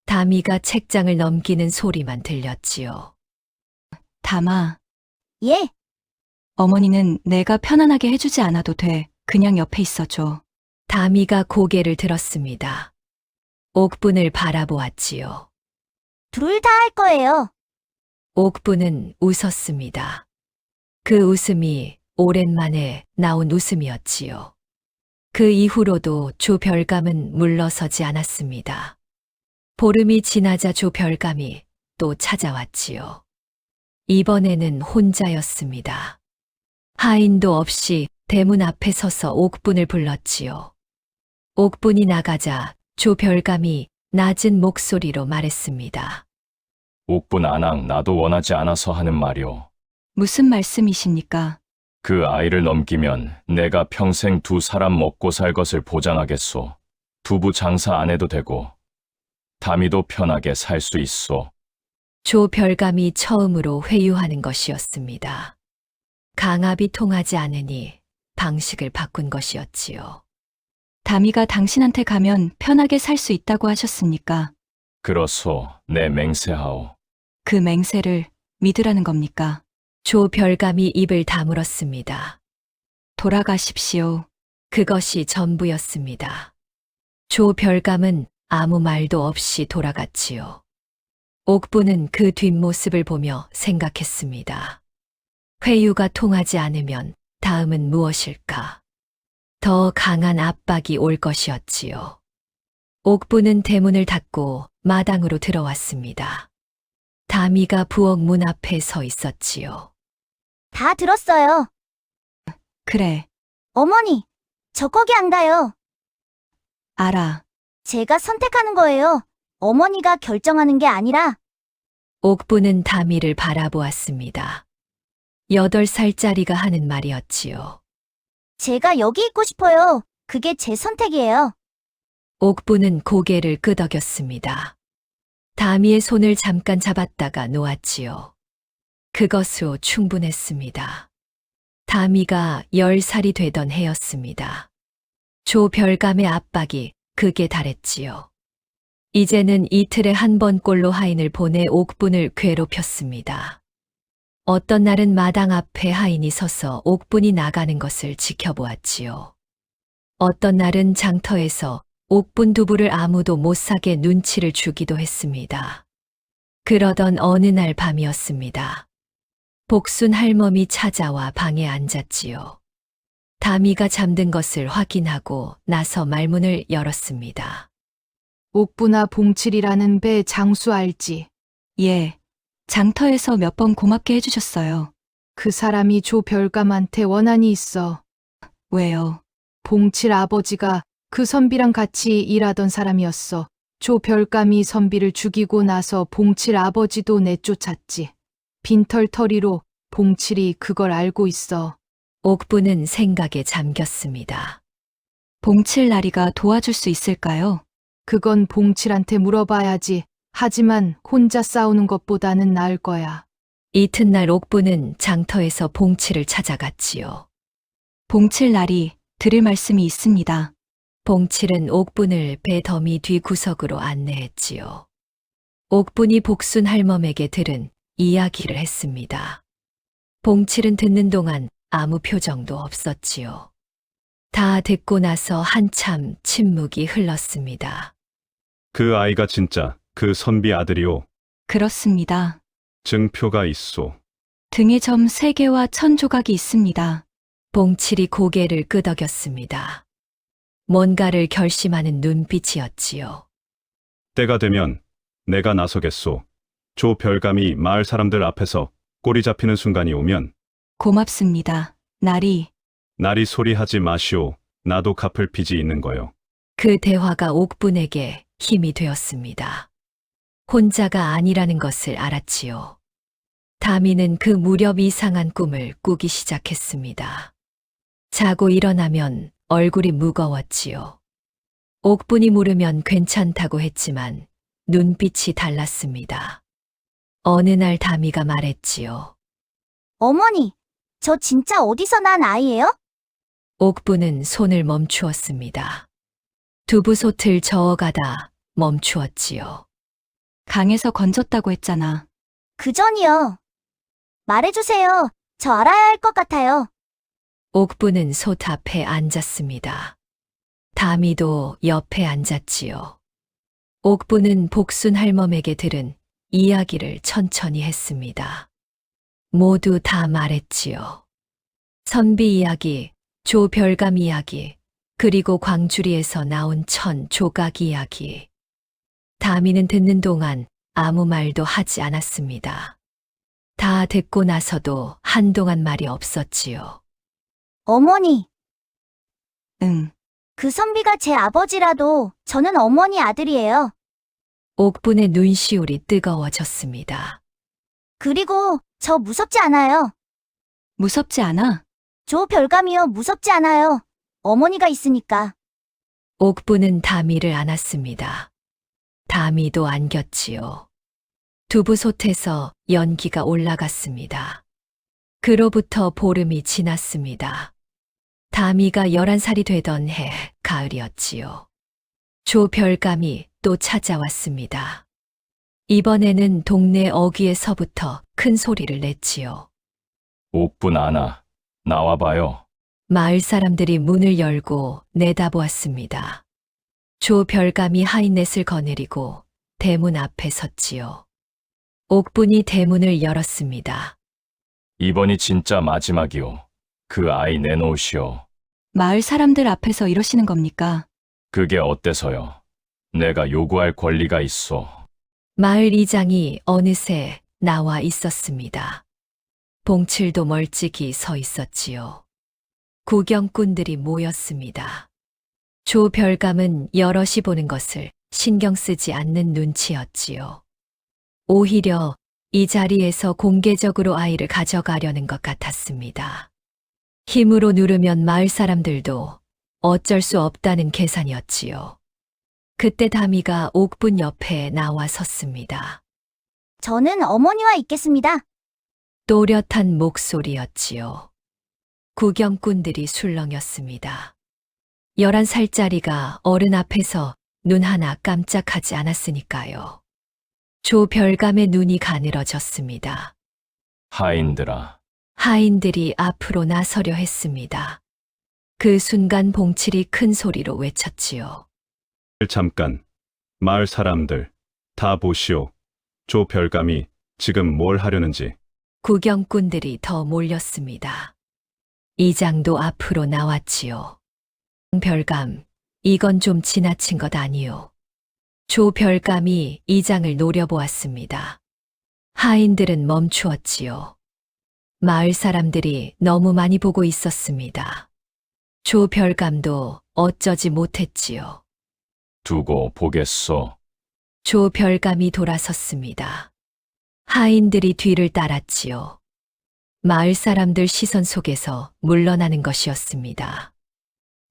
담이가 책장을 넘기는 소리만 들렸지요. 담아, 예, 어머니는 내가 편안하게 해주지 않아도 돼. 그냥 옆에 있어줘. 담이가 고개를 들었습니다. 옥분을 바라보았지요. 둘 다 할 거예요. 옥부는 웃었습니다. 그 웃음이 오랜만에 나온 웃음이었지요. 그 이후로도 조별감은 물러서지 않았습니다. 보름이 지나자 조별감이 또 찾아왔지요. 이번에는 혼자였습니다. 하인도 없이 대문 앞에 서서 옥분을 불렀지요. 옥분이 나가자 조별감이 낮은 목소리로 말했습니다. 옥분 안왕 나도 원하지 않아서 하는 말이오. 무슨 말씀이십니까? 그 아이를 넘기면 내가 평생 두 사람 먹고 살 것을 보장하겠소. 두부 장사 안 해도 되고 담이도 편하게 살 수 있소. 조별감이 처음으로 회유하는 것이었습니다. 강압이 통하지 않으니 방식을 바꾼 것이었지요. 담이가 당신한테 가면 편하게 살 수 있다고 하셨습니까? 그렇소. 내 맹세하오. 그 맹세를 믿으라는 겁니까? 조별감이 입을 다물었습니다. 돌아가십시오. 그것이 전부였습니다. 조별감은 아무 말도 없이 돌아갔지요. 옥부는 그 뒷모습을 보며 생각했습니다. 회유가 통하지 않으면 다음은 무엇일까? 더 강한 압박이 올 것이었지요. 옥부는 대문을 닫고 마당으로 들어왔습니다. 담이가 부엌 문 앞에 서 있었지요. 다 들었어요. 그래, 어머니, 저 거기 안 가요. 알아. 제가 선택하는 거예요. 어머니가 결정하는 게 아니라. 옥부는 담이를 바라보았습니다. 8살짜리가 하는 말이었지요. 제가 여기 있고 싶어요. 그게 제 선택이에요. 옥부는 고개를 끄덕였습니다. 담이의 손을 잠깐 잡았다가 놓았지요. 그것으로 충분했습니다. 담이가 10살이 되던 해였습니다. 조별감의 압박이 극에 달했지요. 이제는 이틀에 한 번꼴로 하인을 보내 옥분을 괴롭혔습니다. 어떤 날은 마당 앞에 하인이 서서 옥분이 나가는 것을 지켜보았지요. 어떤 날은 장터에서 옥분 두부를 아무도 못 사게 눈치를 주기도 했습니다. 그러던 어느 날 밤이었습니다. 복순 할멈이 찾아와 방에 앉았지요. 담이가 잠든 것을 확인하고 나서 말문을 열었습니다. 옥부나 봉칠이라는 배 장수 알지? 예, 장터에서 몇 번 고맙게 해주셨어요. 그 사람이 조별감한테 원한이 있어. 왜요? 봉칠 아버지가 그 선비랑 같이 일하던 사람이었어. 조별감이 선비를 죽이고 나서 봉칠 아버지도 내쫓았지. 빈털터리로 봉칠이 그걸 알고 있어. 옥부는 생각에 잠겼습니다. 봉칠 나리가 도와줄 수 있을까요? 그건 봉칠한테 물어봐야지. 하지만 혼자 싸우는 것보다는 나을 거야. 이튿날 옥부는 장터에서 봉치를 찾아갔지요. 봉칠 나리 드릴 말씀이 있습니다. 봉칠은 옥분을 배 더미 뒤 구석으로 안내했지요. 옥분이 복순 할멈에게 들은 이야기를 했습니다. 봉칠은 듣는 동안 아무 표정도 없었지요. 다 듣고 나서 한참 침묵이 흘렀습니다. 그 아이가 진짜 그 선비 아들이오. 그렇습니다. 증표가 있소. 등에 점 3개와 1000조각이 있습니다. 봉칠이 고개를 끄덕였습니다. 뭔가를 결심하는 눈빛이었지요. 때가 되면 내가 나서겠소. 조별감이 마을 사람들 앞에서 꼬리 잡히는 순간이 오면 고맙습니다. 나리, 나리 소리하지 마시오. 나도 갚을 빚이 있는 거요. 그 대화가 옥분에게 힘이 되었습니다. 혼자가 아니라는 것을 알았지요. 다미는 그 무렵 이상한 꿈을 꾸기 시작했습니다. 자고 일어나면 얼굴이 무거웠지요. 옥분이 물으면 괜찮다고 했지만 눈빛이 달랐습니다. 어느 날 다미가 말했지요. 어머니, 저 진짜 어디서 난 아이예요? 옥분은 손을 멈추었습니다. 두부솥을 저어가다 멈추었지요. 강에서 건졌다고 했잖아. 그 전이요. 말해주세요. 저 알아야 할 것 같아요. 옥분은 솥 앞에 앉았습니다. 다미도 옆에 앉았지요. 옥분은 복순 할멈에게 들은 이야기를 천천히 했습니다. 모두 다 말했지요. 선비 이야기, 조별감 이야기, 그리고 광주리에서 나온 천 조각 이야기. 다미는 듣는 동안 아무 말도 하지 않았습니다. 다 듣고 나서도 한동안 말이 없었지요. 어머니, 응. 그 선비가 제 아버지라도 저는 어머니 아들이에요. 옥분의 눈시울이 뜨거워졌습니다. 그리고 저 무섭지 않아요. 무섭지 않아? 조별감이요, 무섭지 않아요. 어머니가 있으니까. 옥분은 다미를 안았습니다. 다미도 안겼지요. 두부솥에서 연기가 올라갔습니다. 그로부터 보름이 지났습니다. 다미가 11살이 되던 해 가을이었지요. 조별감이 또 찾아왔습니다. 이번에는 동네 어귀에서부터 큰 소리를 냈지요. 옥분 아나, 나와봐요. 마을 사람들이 문을 열고 내다보았습니다. 조별감이 하인넷을 거느리고 대문 앞에 섰지요. 옥분이 대문을 열었습니다. 이번이 진짜 마지막이오. 그 아이 내놓으시오. 마을 사람들 앞에서 이러시는 겁니까? 그게 어때서요? 내가 요구할 권리가 있어. 마을 이장이 어느새 나와 있었습니다. 봉칠도 멀찍이 서 있었지요. 구경꾼들이 모였습니다. 조별감은 여럿이 보는 것을 신경 쓰지 않는 눈치였지요. 오히려 이 자리에서 공개적으로 아이를 가져가려는 것 같았습니다. 힘으로 누르면 마을 사람들도 어쩔 수 없다는 계산이었지요. 그때 다미가 옥분 옆에 나와 섰습니다. 저는 어머니와 있겠습니다. 또렷한 목소리였지요. 구경꾼들이 술렁였습니다. 11살짜리가 어른 앞에서 눈 하나 깜짝하지 않았으니까요. 조별감의 눈이 가늘어졌습니다. 하인들아, 하인들이 앞으로 나서려 했습니다. 그 순간 봉칠이 큰 소리로 외쳤지요. 잠깐, 마을 사람들, 다 보시오. 조별감이 지금 뭘 하려는지. 구경꾼들이 더 몰렸습니다. 이장도 앞으로 나왔지요. 별감, 이건 좀 지나친 것 아니요. 조별감이 이장을 노려보았습니다. 하인들은 멈추었지요. 마을 사람들이 너무 많이 보고 있었습니다. 조별감도 어쩌지 못했지요. 두고 보겠소. 조별감이 돌아섰습니다. 하인들이 뒤를 따랐지요. 마을 사람들 시선 속에서 물러나는 것이었습니다.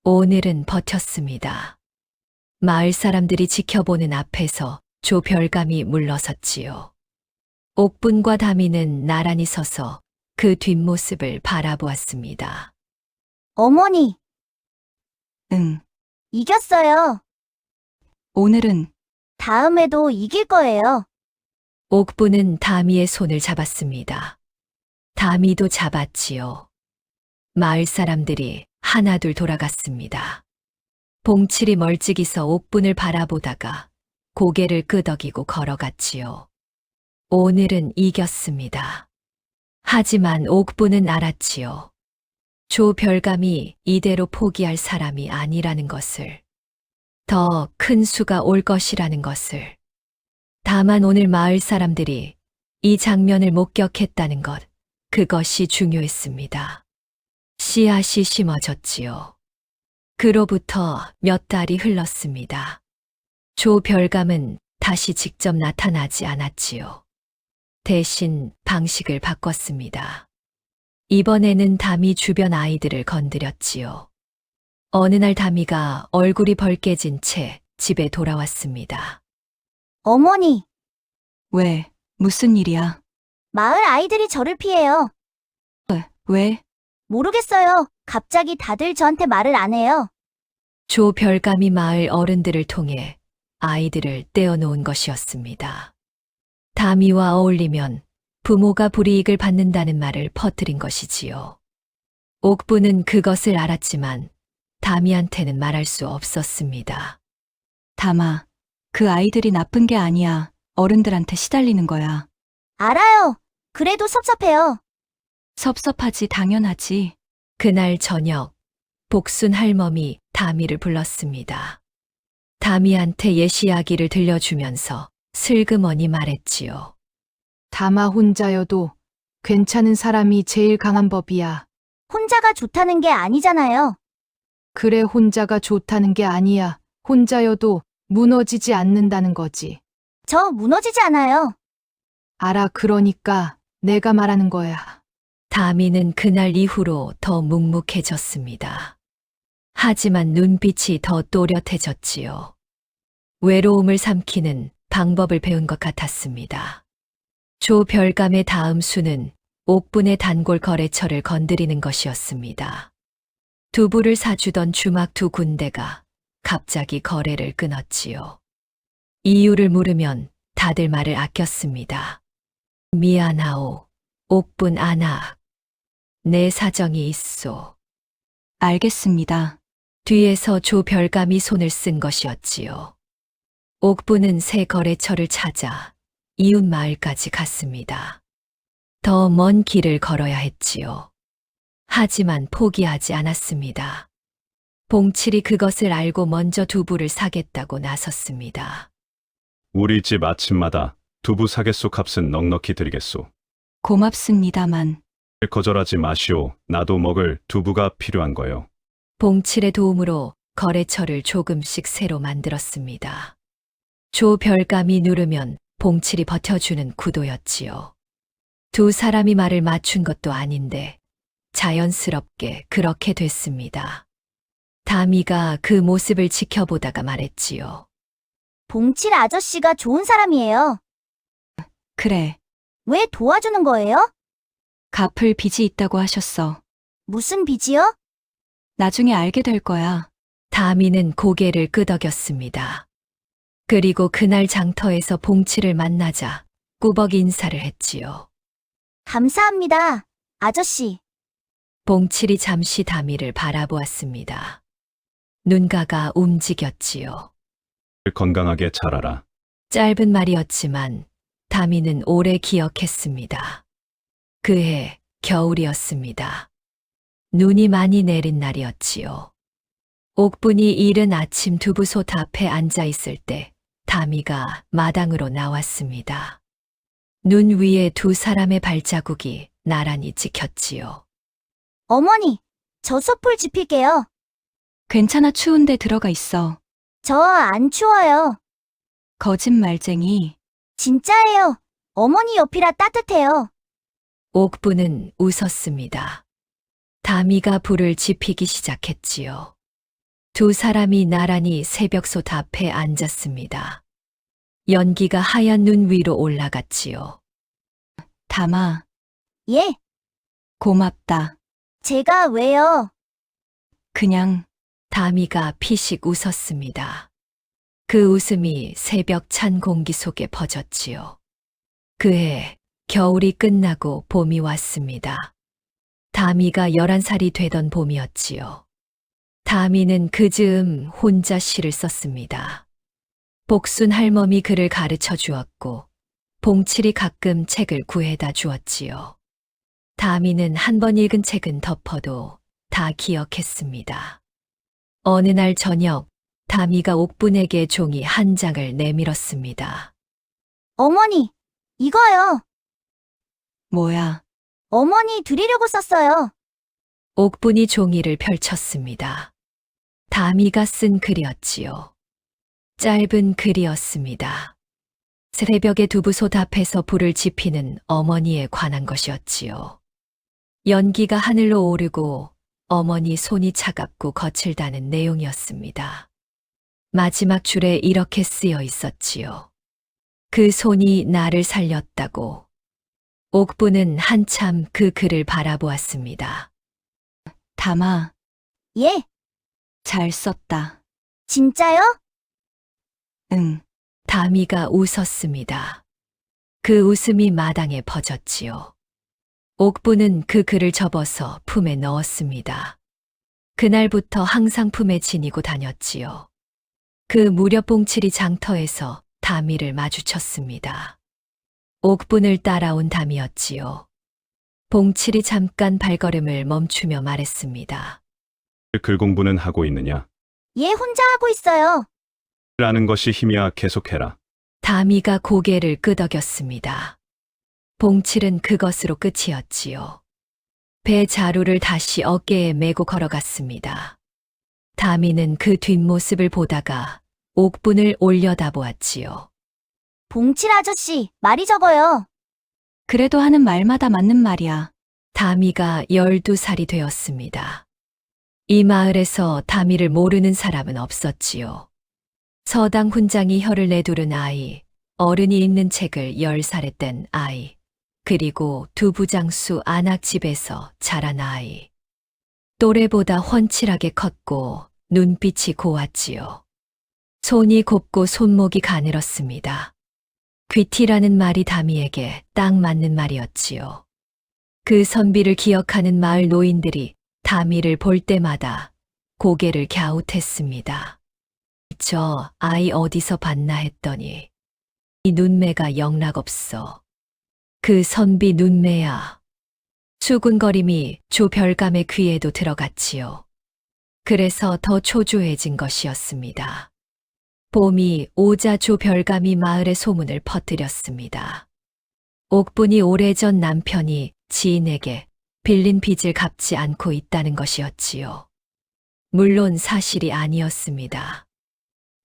오늘은 버텼습니다. 마을 사람들이 지켜보는 앞에서 조별감이 물러섰지요. 옥분과 다미는 나란히 서서 그 뒷모습을 바라보았습니다. 어머니, 응. 이겼어요. 오늘은 다음에도 이길 거예요. 옥분은 다미의 손을 잡았습니다. 다미도 잡았지요. 마을 사람들이 하나둘 돌아갔습니다. 봉칠이 멀찍이서 옥분을 바라보다가 고개를 끄덕이고 걸어갔지요. 오늘은 이겼습니다. 하지만 옥분은 알았지요. 조별감이 이대로 포기할 사람이 아니라는 것을. 더 큰 수가 올 것이라는 것을. 다만 오늘 마을 사람들이 이 장면을 목격했다는 것, 그것이 중요했습니다. 씨앗이 심어졌지요. 그로부터 몇 달이 흘렀습니다. 조별감은 다시 직접 나타나지 않았지요. 대신 방식을 바꿨습니다. 이번에는 담이 주변 아이들을 건드렸지요. 어느 날 담이가 얼굴이 벌개진 채 집에 돌아왔습니다. 어머니, 왜? 무슨 일이야? 마을 아이들이 저를 피해요. 왜? 모르겠어요. 갑자기 다들 저한테 말을 안 해요. 조별감이 마을 어른들을 통해 아이들을 떼어놓은 것이었습니다. 담이와 어울리면 부모가 불이익을 받는다는 말을 퍼뜨린 것이지요. 옥부는 그것을 알았지만 담이한테는 말할 수 없었습니다. 담아. 그 아이들이 나쁜 게 아니야. 어른들한테 시달리는 거야. 알아요. 그래도 섭섭해요. 섭섭하지, 당연하지. 그날 저녁 복순 할멈이 담이를 불렀습니다. 담이한테 옛 이야기를 들려주면서 슬그머니 말했지요. 담아 혼자여도 괜찮은 사람이 제일 강한 법이야. 혼자가 좋다는 게 아니잖아요. 그래, 혼자가 좋다는 게 아니야. 혼자여도 무너지지 않는다는 거지. 저 무너지지 않아요. 알아, 그러니까 내가 말하는 거야. 담이는 그날 이후로 더 묵묵해졌습니다. 하지만 눈빛이 더 또렷해졌지요. 외로움을 삼키는 방법을 배운 것 같았습니다. 조별감의 다음 수는 옥분의 단골 거래처를 건드리는 것이었습니다. 두부를 사주던 주막 두 군데가 갑자기 거래를 끊었지요. 이유를 물으면 다들 말을 아꼈습니다. 미안하오, 옥분 아나. 내 사정이 있소. 알겠습니다. 뒤에서 조별감이 손을 쓴 것이었지요. 옥부는 새 거래처를 찾아 이웃 마을까지 갔습니다. 더 먼 길을 걸어야 했지요. 하지만 포기하지 않았습니다. 봉칠이 그것을 알고 먼저 두부를 사겠다고 나섰습니다. 우리 집 아침마다 두부 사겠소. 값은 넉넉히 드리겠소. 고맙습니다만. 거절하지 마시오. 나도 먹을 두부가 필요한 거요. 봉칠의 도움으로 거래처를 조금씩 새로 만들었습니다. 조별감이 누르면 봉칠이 버텨주는 구도였지요. 두 사람이 말을 맞춘 것도 아닌데 자연스럽게 그렇게 됐습니다. 담이가 그 모습을 지켜보다가 말했지요. 봉칠 아저씨가 좋은 사람이에요. 그래. 왜 도와주는 거예요? 갚을 빚이 있다고 하셨어. 무슨 빚이요? 나중에 알게 될 거야. 담이는 고개를 끄덕였습니다. 그리고 그날 장터에서 봉칠을 만나자 꾸벅 인사를 했지요. 감사합니다, 아저씨. 봉칠이 잠시 담이를 바라보았습니다. 눈가가 움직였지요. 건강하게 자라라. 짧은 말이었지만 담이는 오래 기억했습니다. 그해 겨울이었습니다. 눈이 많이 내린 날이었지요. 옥분이 이른 아침 두부솥 앞에 앉아 있을 때 담이가 마당으로 나왔습니다. 눈 위에 두 사람의 발자국이 나란히 찍혔지요. 어머니, 저 숯불 지필게요. 괜찮아, 추운데 들어가 있어. 저 안 추워요. 거짓말쟁이. 진짜예요. 어머니 옆이라 따뜻해요. 옥부는 웃었습니다. 담이가 불을 지피기 시작했지요. 두 사람이 나란히 새벽솥 앞에 앉았습니다. 연기가 하얀 눈 위로 올라갔지요. 담아. 예, 고맙다. 제가 왜요? 그냥. 담이가 피식 웃었습니다. 그 웃음이 새벽 찬 공기 속에 퍼졌지요. 그해 겨울이 끝나고 봄이 왔습니다. 담이가 11살이 되던 봄이었지요. 담이는 그 즈음 혼자 시를 썼습니다. 복순 할멈이 그를 가르쳐 주었고 봉칠이 가끔 책을 구해다 주었지요. 담이는 한 번 읽은 책은 덮어도 다 기억했습니다. 어느 날 저녁 담이가 옥분에게 종이 한 장을 내밀었습니다. 어머니, 이거요. 뭐야? 어머니 드리려고 썼어요. 옥분이 종이를 펼쳤습니다. 담이가 쓴 글이었지요. 짧은 글이었습니다. 새벽에 두부솥 앞에서 불을 지피는 어머니에 관한 것이었지요. 연기가 하늘로 오르고 어머니 손이 차갑고 거칠다는 내용이었습니다. 마지막 줄에 이렇게 쓰여 있었지요. 그 손이 나를 살렸다고. 옥부는 한참 그 글을 바라보았습니다. 담아, 예, 잘 썼다. 진짜요? 응. 다미가 웃었습니다. 그 웃음이 마당에 퍼졌지요. 옥부는 그 글을 접어서 품에 넣었습니다. 그날부터 항상 품에 지니고 다녔지요. 그 무렵 봉칠이 장터에서 다미를 마주쳤습니다. 옥분을 따라온 다미였지요. 봉칠이 잠깐 발걸음을 멈추며 말했습니다. 글 공부는 하고 있느냐? 예, 혼자 하고 있어요. 라는 것이 힘이야 계속해라. 다미가 고개를 끄덕였습니다. 봉칠은 그것으로 끝이었지요. 배 자루를 다시 어깨에 메고 걸어갔습니다. 다미는 그 뒷모습을 보다가 옥분을 올려다보았지요. 봉칠 아저씨, 말이 적어요. 그래도 하는 말마다 맞는 말이야. 다미가 12살이 되었습니다. 이 마을에서 다미를 모르는 사람은 없었지요. 서당 훈장이 혀를 내두른 아이, 어른이 읽는 책을 10살에 뗀 아이, 그리고 두부장수 안악집에서 자란 아이. 또래보다 훤칠하게 컸고 눈빛이 고왔지요. 손이 곱고 손목이 가늘었습니다. 귀티라는 말이 다미에게 딱 맞는 말이었지요. 그 선비를 기억하는 마을 노인들이 다미를 볼 때마다 고개를 갸웃했습니다. 저 아이 어디서 봤나 했더니 이 눈매가 영락없어. 그 선비 눈매야. 수군거림이 조별감의 귀에도 들어갔지요. 그래서 더 초조해진 것이었습니다. 봄이 오자 조별감이 마을의 소문을 퍼뜨렸습니다. 옥분이 오래전 남편이 지인에게 빌린 빚을 갚지 않고 있다는 것이었지요. 물론 사실이 아니었습니다.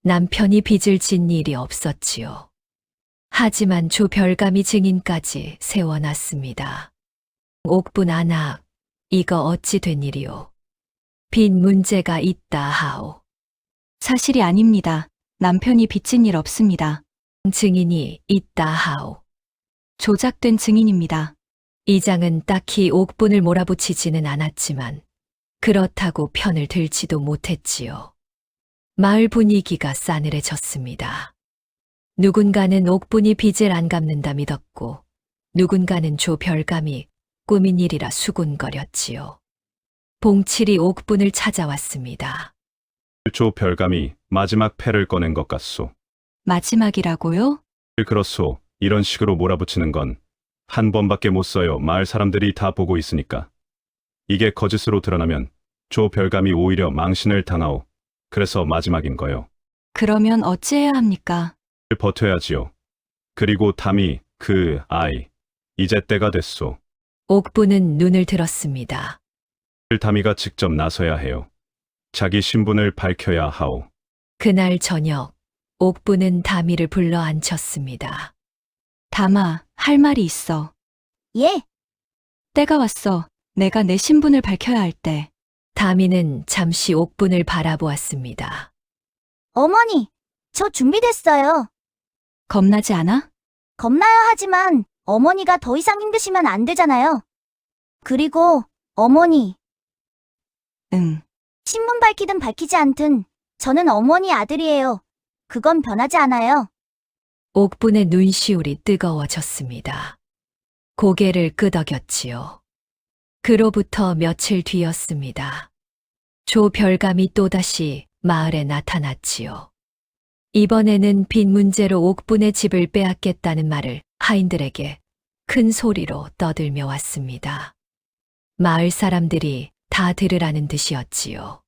남편이 빚을 진 일이 없었지요. 하지만 조별감이 증인까지 세워놨습니다. 옥분 안악, 이거 어찌 된 일이오? 빚 문제가 있다 하오. 사실이 아닙니다. 남편이 빚진 일 없습니다. 증인이 있다 하오. 조작된 증인입니다. 이장은 딱히 옥분을 몰아붙이지는 않았지만 그렇다고 편을 들지도 못했지요. 마을 분위기가 싸늘해졌습니다. 누군가는 옥분이 빚을 안 갚는다 믿었고 누군가는 조별감이 꾸민 일이라 수군거렸지요. 봉칠이 옥분을 찾아왔습니다. 조별감이 마지막 패를 꺼낸 것 같소. 마지막이라고요? 그렇소. 이런 식으로 몰아붙이는 건 한 번밖에 못 써요. 마을 사람들이 다 보고 있으니까. 이게 거짓으로 드러나면 조별감이 오히려 망신을 당하오. 그래서 마지막인 거요. 그러면 어찌해야 합니까? 버텨야지요. 그리고 담이 그 아이 이제 때가 됐소. 옥분은 눈을 들었습니다. 담이가 직접 나서야 해요. 자기 신분을 밝혀야 하오. 그날 저녁 옥분은 다미를 불러 앉혔습니다. 담아, 할 말이 있어. 예, 때가 왔어. 내가 내 신분을 밝혀야 할 때. 다미는 잠시 옥분을 바라보았습니다. 어머니, 저 준비됐어요. 겁나지 않아? 겁나야 하지만 어머니가 더 이상 힘드시면 안 되잖아요. 그리고 어머니, 응. 신분 밝히든 밝히지 않든 저는 어머니 아들이에요. 그건 변하지 않아요. 옥분의 눈시울이 뜨거워졌습니다. 고개를 끄덕였지요. 그로부터 며칠 뒤였습니다. 조별감이 또다시 마을에 나타났지요. 이번에는 빚 문제로 옥분의 집을 빼앗겠다는 말을 하인들에게 큰 소리로 떠들며 왔습니다. 마을 사람들이 다 들으라는 듯이었지요.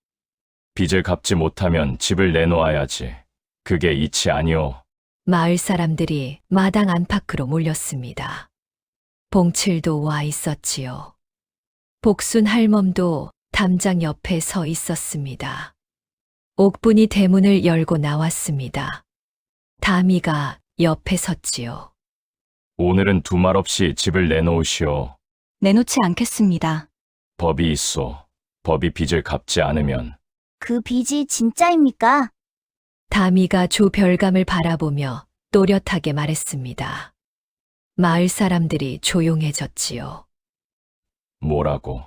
빚을 갚지 못하면 집을 내놓아야지. 그게 이치 아니오. 마을 사람들이 마당 안팎으로 몰렸습니다. 봉칠도 와 있었지요. 복순 할멈도 담장 옆에 서 있었습니다. 옥분이 대문을 열고 나왔습니다. 다미가 옆에 섰지요. 오늘은 두말 없이 집을 내놓으시오. 내놓지 않겠습니다. 법이 있소. 법이 빚을 갚지 않으면 그 빚이 진짜입니까? 다미가 조별감을 바라보며 또렷하게 말했습니다. 마을 사람들이 조용해졌지요. 뭐라고?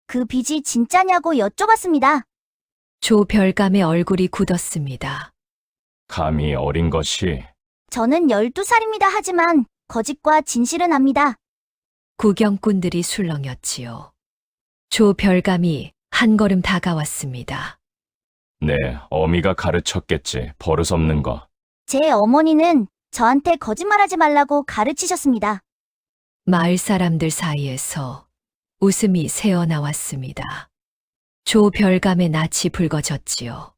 그 빚이 진짜냐고 여쭤봤습니다. 조별감의 얼굴이 굳었습니다. 감히 어린 것이 저는 12살입니다. 하지만 거짓과 진실은 압니다. 구경꾼들이 술렁였지요. 조별감이 한 걸음 다가왔습니다. 내 어미가 가르쳤겠지. 버릇없는 거. 제 어머니는 저한테 거짓말하지 말라고 가르치셨습니다. 마을 사람들 사이에서 웃음이 새어나왔습니다. 조별감의 낯이 붉어졌지요.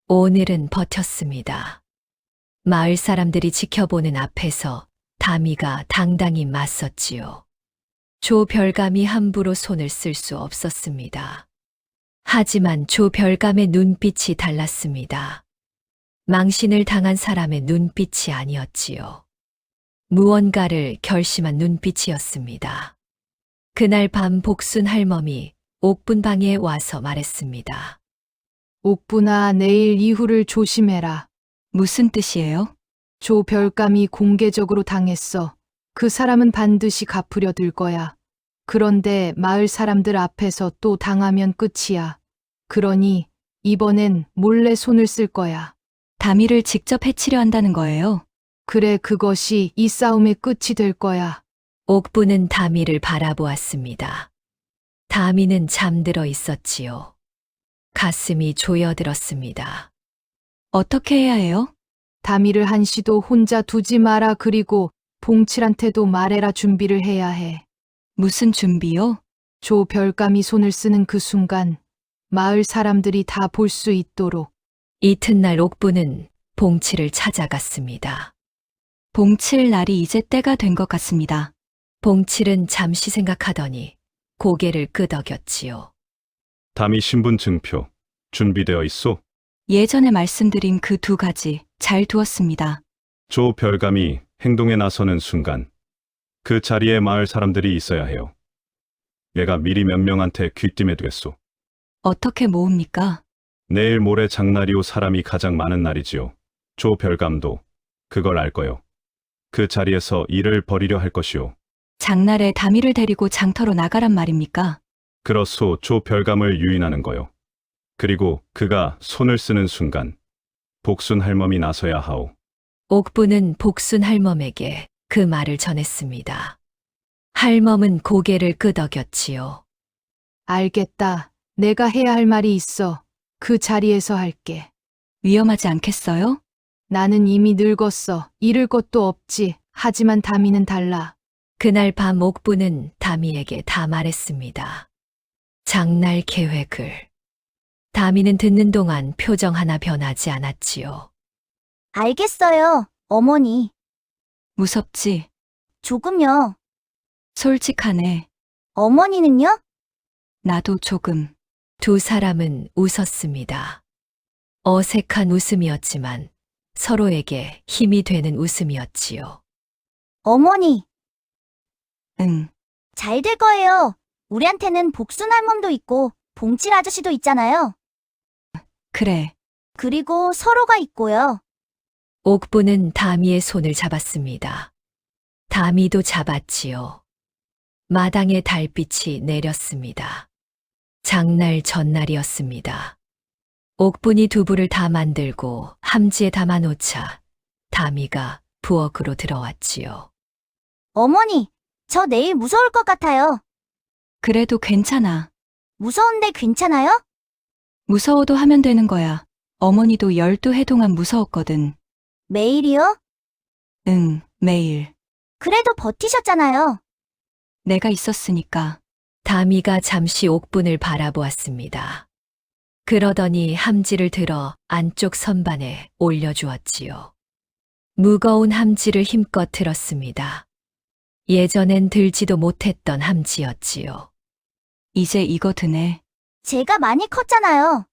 오늘은 버텼습니다. 마을 사람들이 지켜보는 앞에서 다미가 당당히 맞섰지요. 조별감이 함부로 손을 쓸 수 없었습니다. 하지만 조별감의 눈빛이 달랐습니다. 망신을 당한 사람의 눈빛이 아니었지요. 무언가를 결심한 눈빛이었습니다. 그날 밤 복순 할멈이 옥분방에 와서 말했습니다. 옥분아, 내일 이후를 조심해라. 무슨 뜻이에요? 조별감이 공개적으로 당했어. 그 사람은 반드시 갚으려 들 거야. 그런데 마을 사람들 앞에서 또 당하면 끝이야. 그러니 이번엔 몰래 손을 쓸 거야. 다미를 직접 해치려 한다는 거예요. 그래, 그것이 이 싸움의 끝이 될 거야. 옥부는 다미를 바라보았습니다. 다미는 잠들어 있었지요. 가슴이 조여들었습니다. 어떻게 해야 해요? 다미를 한시도 혼자 두지 마라. 그리고 봉칠한테도 말해라. 준비를 해야 해. 무슨 준비요? 조별감이 손을 쓰는 그 순간 마을 사람들이 다 볼 수 있도록. 이튿날 옥부는 봉치를 찾아갔습니다. 봉칠 날이 이제 때가 된 것 같습니다. 봉칠은 잠시 생각하더니 고개를 끄덕였지요. 담이 신분 증표 준비되어 있소? 예전에 말씀드린 그 두 가지 잘 두었습니다. 조별감이 행동에 나서는 순간 그 자리에 마을 사람들이 있어야 해요. 얘가 미리 몇 명한테 귀띔해 두겠소. 어떻게 모읍니까? 내일 모레 장날이오. 사람이 가장 많은 날이지요. 조별감도 그걸 알 거요. 그 자리에서 일을 벌이려 할 것이요. 장날에 다미를 데리고 장터로 나가란 말입니까? 그렇소. 조별감을 유인하는 거요. 그리고 그가 손을 쓰는 순간 복순 할멈이 나서야 하오. 옥부는 복순 할멈에게 그 말을 전했습니다. 할멈은 고개를 끄덕였지요. 알겠다. 내가 해야 할 말이 있어. 그 자리에서 할게. 위험하지 않겠어요? 나는 이미 늙었어. 잃을 것도 없지. 하지만 다미는 달라. 그날 밤 옥부는 다미에게 다 말했습니다. 장날 계획을. 다미는 듣는 동안 표정 하나 변하지 않았지요. 알겠어요, 어머니. 무섭지? 조금요. 솔직하네. 어머니는요? 나도 조금. 두 사람은 웃었습니다. 어색한 웃음이었지만 서로에게 힘이 되는 웃음이었지요. 어머니, 응. 잘 될 거예요. 우리한테는 복순 할멈도 있고 봉칠 아저씨도 있잖아요. 그래. 그리고 서로가 있고요. 옥부는 다미의 손을 잡았습니다. 다미도 잡았지요. 마당에 달빛이 내렸습니다. 장날 전날이었습니다. 옥분이 두부를 다 만들고 함지에 담아놓자 다미가 부엌으로 들어왔지요. 어머니, 저 내일 무서울 것 같아요. 그래도 괜찮아. 무서운데 괜찮아요? 무서워도 하면 되는 거야. 어머니도 12해 동안 무서웠거든. 매일이요? 응, 매일. 그래도 버티셨잖아요. 내가 있었으니까. 다미가 잠시 옥분을 바라보았습니다. 그러더니 함지를 들어 안쪽 선반에 올려주었지요. 무거운 함지를 힘껏 들었습니다. 예전엔 들지도 못했던 함지였지요. 이제 이거 드네. 제가 많이 컸잖아요.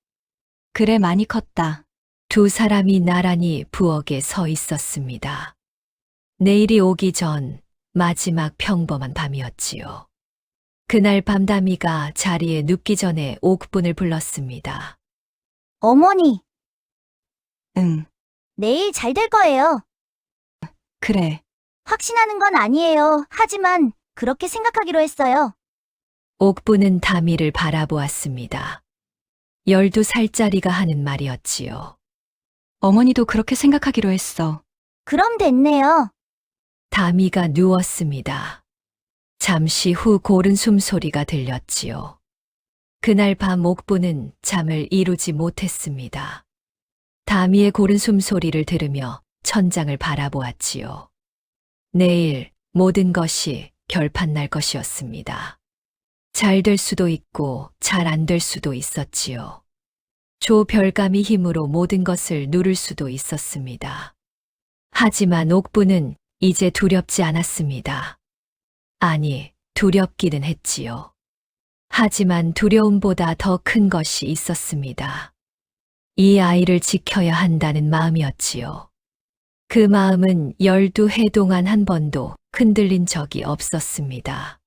그래, 많이 컸다. 두 사람이 나란히 부엌에 서 있었습니다. 내일이 오기 전 마지막 평범한 밤이었지요. 그날 밤 다미가 자리에 눕기 전에 옥분을 불렀습니다. 어머니, 응, 내일 잘 될 거예요. 그래. 확신하는 건 아니에요. 하지만 그렇게 생각하기로 했어요. 옥분은 다미를 바라보았습니다. 12살짜리가 하는 말이었지요. 어머니도 그렇게 생각하기로 했어. 그럼 됐네요. 다미가 누웠습니다. 잠시 후 고른 숨소리가 들렸지요. 그날 밤 옥부는 잠을 이루지 못했습니다. 다미의 고른 숨소리를 들으며 천장을 바라보았지요. 내일 모든 것이 결판 날 것이었습니다. 잘 될 수도 있고 잘 안 될 수도 있었지요. 조별감이 힘으로 모든 것을 누를 수도 있었습니다. 하지만 옥부는 이제 두렵지 않았습니다. 아니, 두렵기는 했지요. 하지만 두려움보다 더 큰 것이 있었습니다. 이 아이를 지켜야 한다는 마음이었지요. 그 마음은 12해 동안 한 번도 흔들린 적이 없었습니다.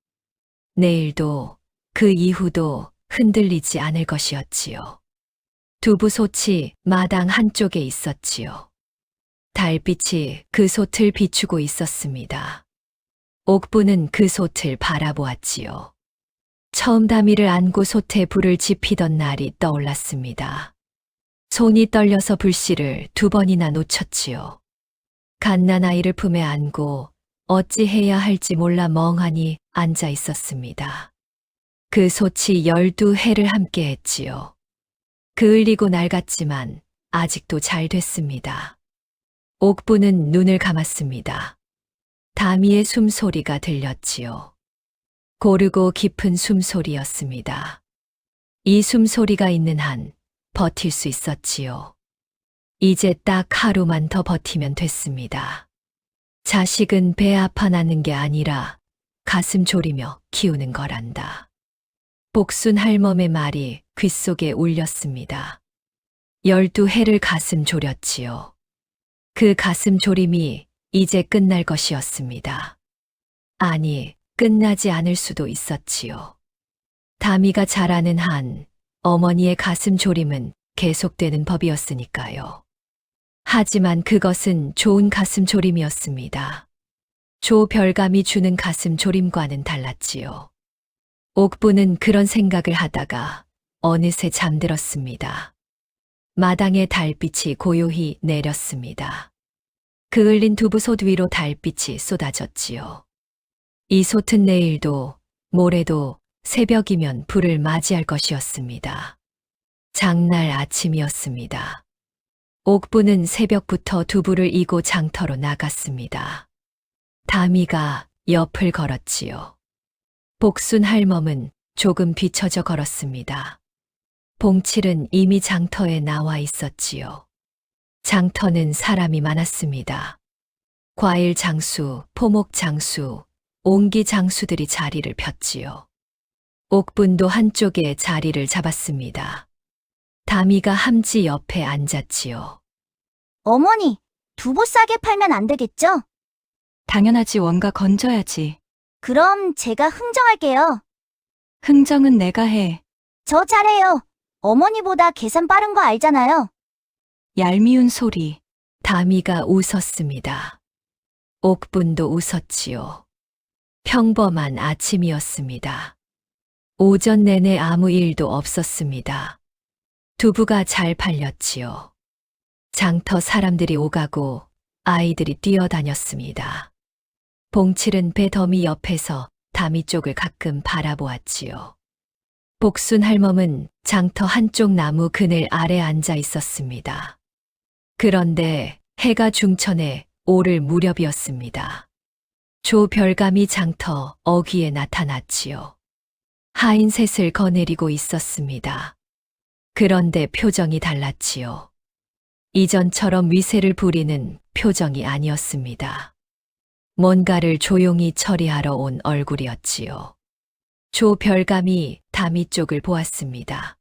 내일도 그 이후도 흔들리지 않을 것이었지요. 두부솥이 마당 한쪽에 있었지요. 달빛이 그 솥을 비추고 있었습니다. 옥부는 그 솥을 바라보았지요. 처음 다미를 안고 솥에 불을 지피던 날이 떠올랐습니다. 손이 떨려서 불씨를 2번이나 놓쳤지요. 갓난아이를 품에 안고 어찌해야 할지 몰라 멍하니 앉아 있었습니다. 그 솥이 12해를 함께 했지요. 그을리고 낡았지만 아직도 잘 됐습니다. 옥부는 눈을 감았습니다. 다미의 숨소리가 들렸지요. 고르고 깊은 숨소리였습니다. 이 숨소리가 있는 한 버틸 수 있었지요. 이제 딱 하루만 더 버티면 됐습니다. 자식은 배 아파 낳는 게 아니라 가슴 졸이며 키우는 거란다. 복순 할멈의 말이 귓속에 울렸습니다. 12해를 가슴 졸였지요. 그 가슴 졸임이 이제 끝날 것이었습니다. 아니, 끝나지 않을 수도 있었지요. 다미가 자라는 한 어머니의 가슴 졸임은 계속되는 법이었으니까요. 하지만 그것은 좋은 가슴 졸임이었습니다. 조별감이 주는 가슴 졸임과는 달랐지요. 옥부는 그런 생각을 하다가 어느새 잠들었습니다. 마당에 달빛이 고요히 내렸습니다. 그을린 두부솥 위로 달빛이 쏟아졌지요. 이 솥은 내일도 모레도 새벽이면 불을 맞이할 것이었습니다. 장날 아침이었습니다. 옥부는 새벽부터 두부를 이고 장터로 나갔습니다. 다미가 옆을 걸었지요. 복순 할멈은 조금 뒤처져 걸었습니다. 봉칠은 이미 장터에 나와 있었지요. 장터는 사람이 많았습니다. 과일 장수, 포목 장수, 옹기 장수들이 자리를 폈지요. 옥분도 한쪽에 자리를 잡았습니다. 다미가 함지 옆에 앉았지요. 어머니, 두부 싸게 팔면 안 되겠죠? 당연하지. 원가 건져야지. 그럼 제가 흥정할게요. 흥정은 내가 해. 저 잘해요. 어머니보다 계산 빠른 거 알잖아요. 얄미운 소리. 다미가 웃었습니다. 옥분도 웃었지요. 평범한 아침이었습니다. 오전 내내 아무 일도 없었습니다. 두부가 잘 팔렸지요. 장터 사람들이 오가고 아이들이 뛰어다녔습니다. 봉칠은 배 더미 옆에서 다미 쪽을 가끔 바라보았지요. 복순 할멈은 장터 한쪽 나무 그늘 아래 앉아 있었습니다. 그런데 해가 중천에 오를 무렵이었습니다. 조별감이 장터 어귀에 나타났지요. 하인셋을 거느리고 있었습니다. 그런데 표정이 달랐지요. 이전처럼 위세를 부리는 표정이 아니었습니다. 뭔가를 조용히 처리하러 온 얼굴이었지요. 조별감이 다미 쪽을 보았습니다.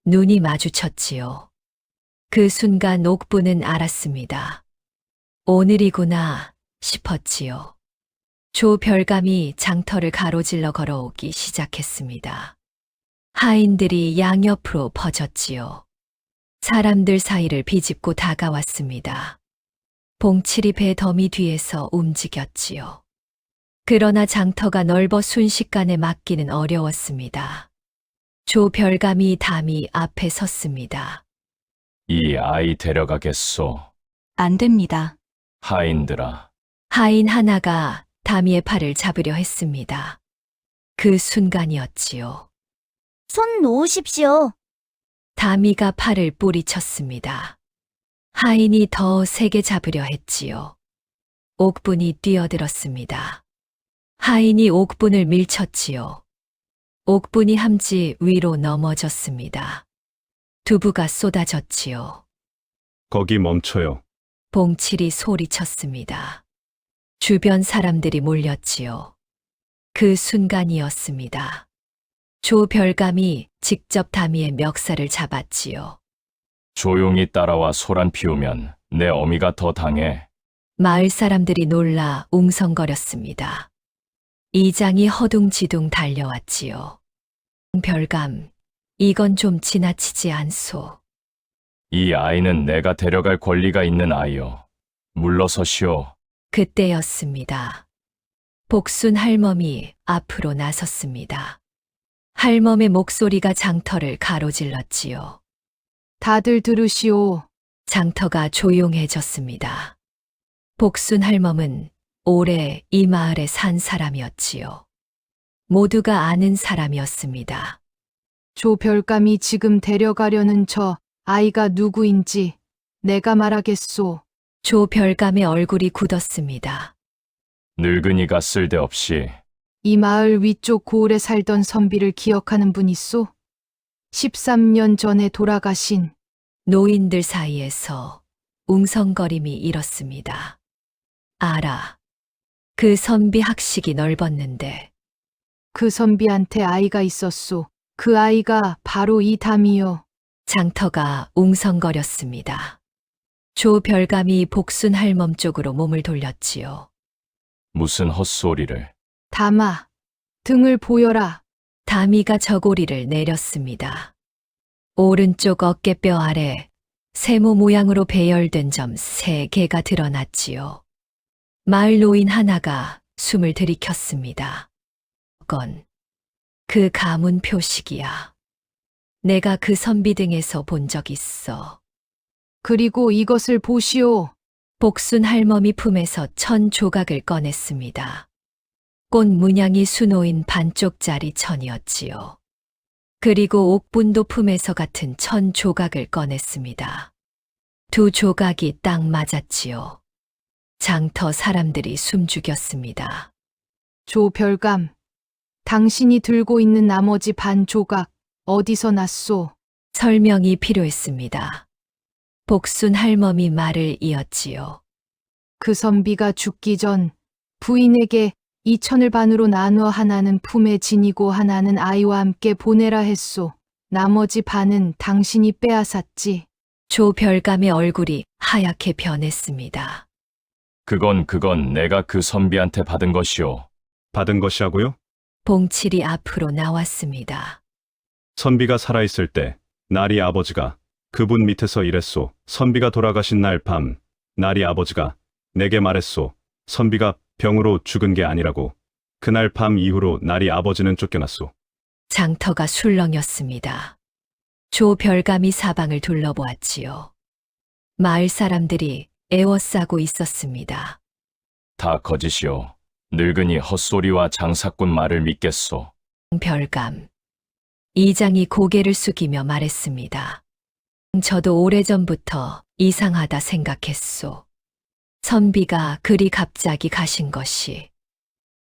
눈이 마주쳤지요. 그 순간 옥부는 알았습니다. 오늘이구나, 싶었지요. 조별감이 장터를 가로질러 걸어오기 시작했습니다. 하인들이 양옆으로 퍼졌지요. 사람들 사이를 비집고 다가왔습니다. 봉칠이 배 더미 뒤에서 움직였지요. 그러나 장터가 넓어 순식간에 막기는 어려웠습니다. 조별감이 담이 앞에 섰습니다. 이 아이 데려가겠소. 안 됩니다. 하인들아, 하인 하나가 담이의 팔을 잡으려 했습니다. 그 순간이었지요. 손 놓으십시오. 담이가 팔을 뿌리쳤습니다. 하인이 더 세게 잡으려 했지요. 옥분이 뛰어들었습니다. 하인이 옥분을 밀쳤지요. 옥분이 함지 위로 넘어졌습니다. 두부가 쏟아졌지요. 거기 멈춰요. 봉칠이 소리쳤습니다. 주변 사람들이 몰렸지요. 그 순간이었습니다. 조별감이 직접 담이의 멱살을 잡았지요. 조용히 따라와 소란 피우면 내 어미가 더 당해. 마을 사람들이 놀라 웅성거렸습니다. 이장이 허둥지둥 달려왔지요. 별감, 이건 좀 지나치지 않소. 이 아이는 내가 데려갈 권리가 있는 아이요. 물러서시오. 그때였습니다. 복순 할멈이 앞으로 나섰습니다. 할멈의 목소리가 장터를 가로질렀지요. 다들 들으시오. 장터가 조용해졌습니다. 복순 할멈은 오래 이 마을에 산 사람이었지요. 모두가 아는 사람이었습니다. 조별감이 지금 데려가려는 저 아이가 누구인지 내가 말하겠소. 조별감의 얼굴이 굳었습니다. 늙은이가 쓸데없이 이 마을 위쪽 고을에 살던 선비를 기억하는 분 있소? 13년 전에 돌아가신 노인들 사이에서 웅성거림이 일었습니다. 알아. 그 선비 학식이 넓었는데 그 선비한테 아이가 있었소. 그 아이가 바로 이 담이요. 장터가 웅성거렸습니다. 조별감이 복순 할멈 쪽으로 몸을 돌렸지요. 무슨 헛소리를. 담아, 등을 보여라. 다미가 저고리를 내렸습니다. 오른쪽 어깨뼈 아래 세모 모양으로 배열된 점 3개가 드러났지요. 마을 노인 하나가 숨을 들이켰습니다. 건 그 가문 표식이야. 내가 그 선비 등에서 본 적 있어. 그리고 이것을 보시오. 복순 할멈이 품에서 1000 조각을 꺼냈습니다. 꽃 문양이 수놓인 반쪽짜리 천이었지요. 그리고 옥분도 품에서 같은 1000 조각을 꺼냈습니다. 2 조각이 딱 맞았지요. 장터 사람들이 숨죽였습니다. 조별감, 당신이 들고 있는 나머지 반 조각 어디서 났소? 설명이 필요했습니다. 복순 할멈이 말을 이었지요. 그 선비가 죽기 전 부인에게 2000을 반으로 나누어 하나는 품에 지니고 하나는 아이와 함께 보내라 했소. 나머지 반은 당신이 빼앗았지. 조별감의 얼굴이 하얗게 변했습니다. 그건 내가 그 선비한테 받은 것이오. 받은 것이라고요? 봉칠이 앞으로 나왔습니다. 선비가 살아있을 때 나리 아버지가 그분 밑에서 일했소. 선비가 돌아가신 날 밤 나리 아버지가 내게 말했소. 선비가 병으로 죽은 게 아니라고. 그날 밤 이후로 나리 아버지는 쫓겨났소. 장터가 술렁였습니다. 조별감이 사방을 둘러보았지요. 마을 사람들이 애워싸고 있었습니다. 다 거짓이오. 늙은이 헛소리와 장사꾼 말을 믿겠소. 별감. 이장이 고개를 숙이며 말했습니다. 저도 오래전부터 이상하다 생각했소. 선비가 그리 갑자기 가신 것이,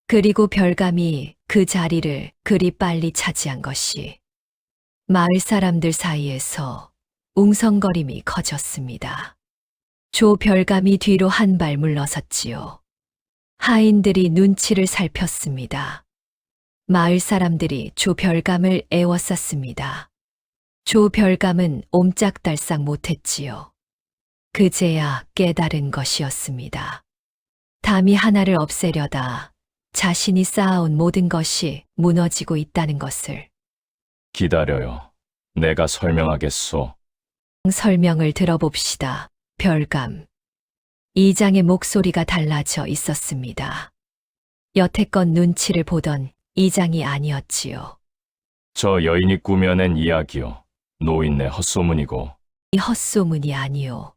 그리고 별감이 그 자리를 그리 빨리 차지한 것이, 마을 사람들 사이에서 웅성거림이 커졌습니다. 조별감이 뒤로 한 발 물러섰지요. 하인들이 눈치를 살폈습니다. 마을 사람들이 조별감을 애워쌌습니다. 조별감은 옴짝달싹 못했지요. 그제야 깨달은 것이었습니다. 담이 하나를 없애려다 자신이 쌓아온 모든 것이 무너지고 있다는 것을. 기다려요. 내가 설명하겠소. 설명을 들어봅시다. 별감. 이장의 목소리가 달라져 있었습니다. 여태껏 눈치를 보던 이장이 아니었지요. 저 여인이 꾸며낸 이야기요. 노인네 헛소문이고 이 헛소문이 아니오.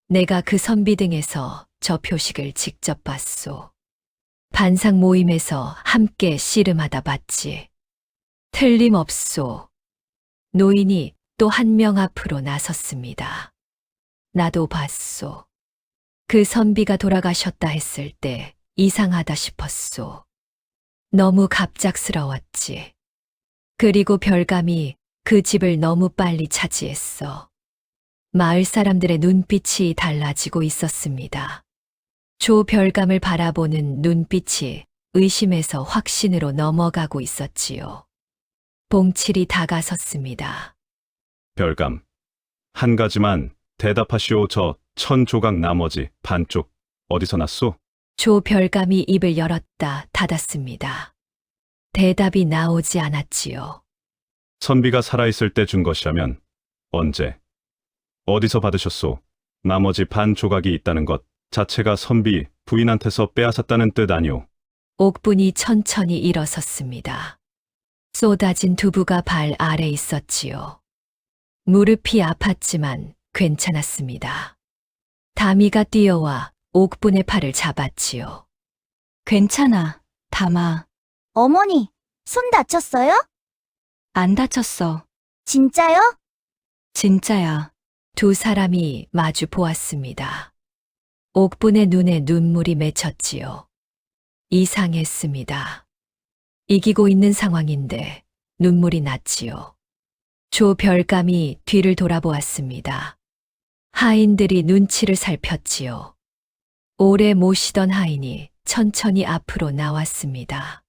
내가 그 선비등에서 저 표식을 직접 봤소. 반상 모임에서 함께 씨름하다 봤지. 틀림없소. 노인이 또 한 명 앞으로 나섰습니다. 나도 봤소. 그 선비가 돌아가셨다 했을 때 이상하다 싶었소. 너무 갑작스러웠지. 그리고 별감이 그 집을 너무 빨리 차지했어. 마을 사람들의 눈빛이 달라지고 있었습니다. 조 별감을 바라보는 눈빛이 의심에서 확신으로 넘어가고 있었지요. 봉칠이 다가섰습니다. 별감. 한 가지만 대답하시오. 저 1000조각 나머지 반쪽 어디서 났소? 조 별감이 입을 열었다 닫았습니다. 대답이 나오지 않았지요. 선비가 살아있을 때 준 것이라면 언제? 어디서 받으셨소? 나머지 반 조각이 있다는 것 자체가 선비 부인한테서 빼앗았다는 뜻 아니오. 옥분이 천천히 일어섰습니다. 쏟아진 두부가 발 아래 있었지요. 무릎이 아팠지만 괜찮았습니다. 다미가 뛰어와 옥분의 팔을 잡았지요. 괜찮아, 담아. 어머니, 손 다쳤어요? 안 다쳤어. 진짜요? 진짜야. 두 사람이 마주 보았습니다. 옥분의 눈에 눈물이 맺혔지요. 이상했습니다. 이기고 있는 상황인데 눈물이 났지요. 조 별감이 뒤를 돌아보았습니다. 하인들이 눈치를 살폈지요. 오래 모시던 하인이 천천히 앞으로 나왔습니다.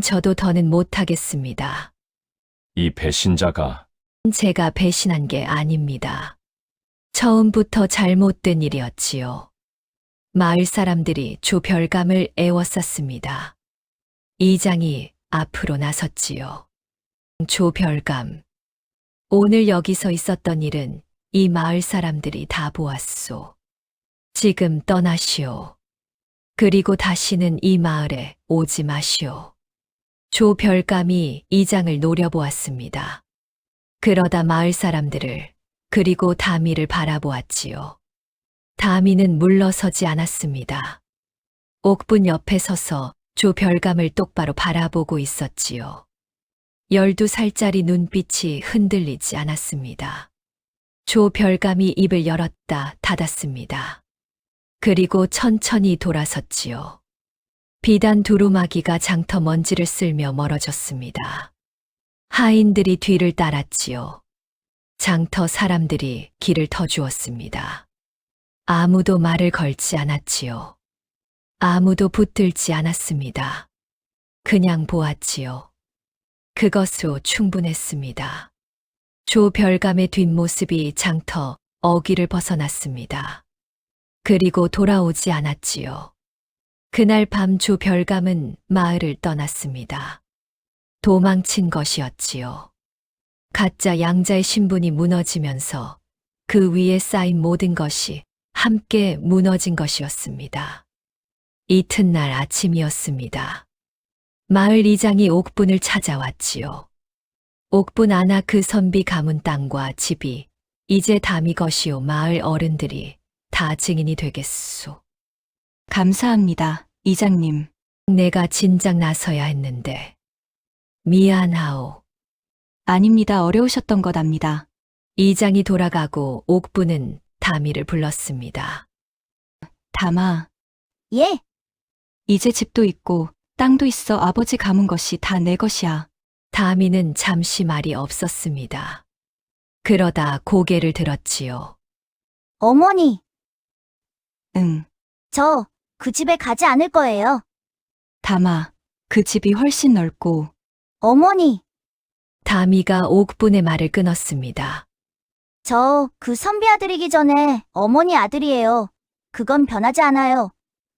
저도 더는 못하겠습니다. 이 배신자가 제가 배신한 게 아닙니다. 처음부터 잘못된 일이었지요. 마을 사람들이 조 별감을 애워쌌습니다. 이장이 앞으로 나섰지요. 조 별감. 오늘 여기서 있었던 일은 이 마을 사람들이 다 보았소. 지금 떠나시오. 그리고 다시는 이 마을에 오지 마시오. 조 별감이 이장을 노려보았습니다. 그러다 마을 사람들을 그리고 다미를 바라보았지요. 다미는 물러서지 않았습니다. 옥분 옆에 서서 조 별감을 똑바로 바라보고 있었지요. 12살짜리 눈빛이 흔들리지 않았습니다. 조 별감이 입을 열었다 닫았습니다. 그리고 천천히 돌아섰지요. 비단 두루마기가 장터 먼지를 쓸며 멀어졌습니다. 하인들이 뒤를 따랐지요. 장터 사람들이 길을 터주었습니다. 아무도 말을 걸지 않았지요. 아무도 붙들지 않았습니다. 그냥 보았지요. 그것으로 충분했습니다. 조 별감의 뒷모습이 장터 어귀를 벗어났습니다. 그리고 돌아오지 않았지요. 그날 밤 조 별감은 마을을 떠났습니다. 도망친 것이었지요. 가짜 양자의 신분이 무너지면서 그 위에 쌓인 모든 것이 함께 무너진 것이었습니다. 이튿날 아침이었습니다. 마을 이장이 옥분을 찾아왔지요. 옥분 안아 그 선비 가문 땅과 집이 이제 담이 것이요 마을 어른들이 다 증인이 되겠소. 감사합니다, 이장님. 내가 진작 나서야 했는데. 미안하오. 아닙니다. 어려우셨던 것 압니다. 이장이 돌아가고 옥분은 다미를 불렀습니다. 담아, 예, 이제 집도 있고 땅도 있어. 아버지 가문 것이 다 내 것이야. 다미는 잠시 말이 없었습니다. 그러다 고개를 들었지요. 어머니, 응, 저 그 집에 가지 않을 거예요. 담아. 그 집이 훨씬 넓고 어머니, 다미가 옥분의 말을 끊었습니다. 저 그 선비 아들이기 전에 어머니 아들이에요. 그건 변하지 않아요.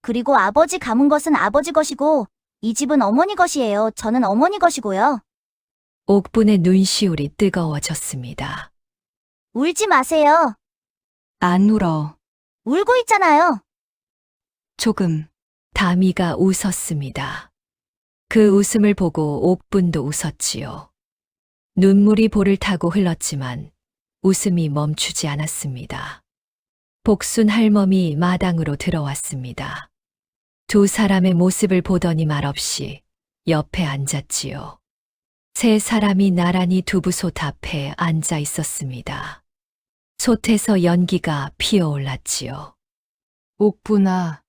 그리고 아버지 가문 것은 아버지 것이고, 이 집은 어머니 것이에요. 저는 어머니 것이고요. 옥분의 눈시울이 뜨거워졌습니다. 울지 마세요. 안 울어. 울고 있잖아요. 조금. 다미가 웃었습니다. 그 웃음을 보고 옥분도 웃었지요. 눈물이 볼을 타고 흘렀지만 웃음이 멈추지 않았습니다. 복순 할멈이 마당으로 들어왔습니다. 두 사람의 모습을 보더니 말없이 옆에 앉았지요. 세 사람이 나란히 두부솥 앞에 앉아 있었습니다. 솥에서 연기가 피어올랐지요. 옥분아,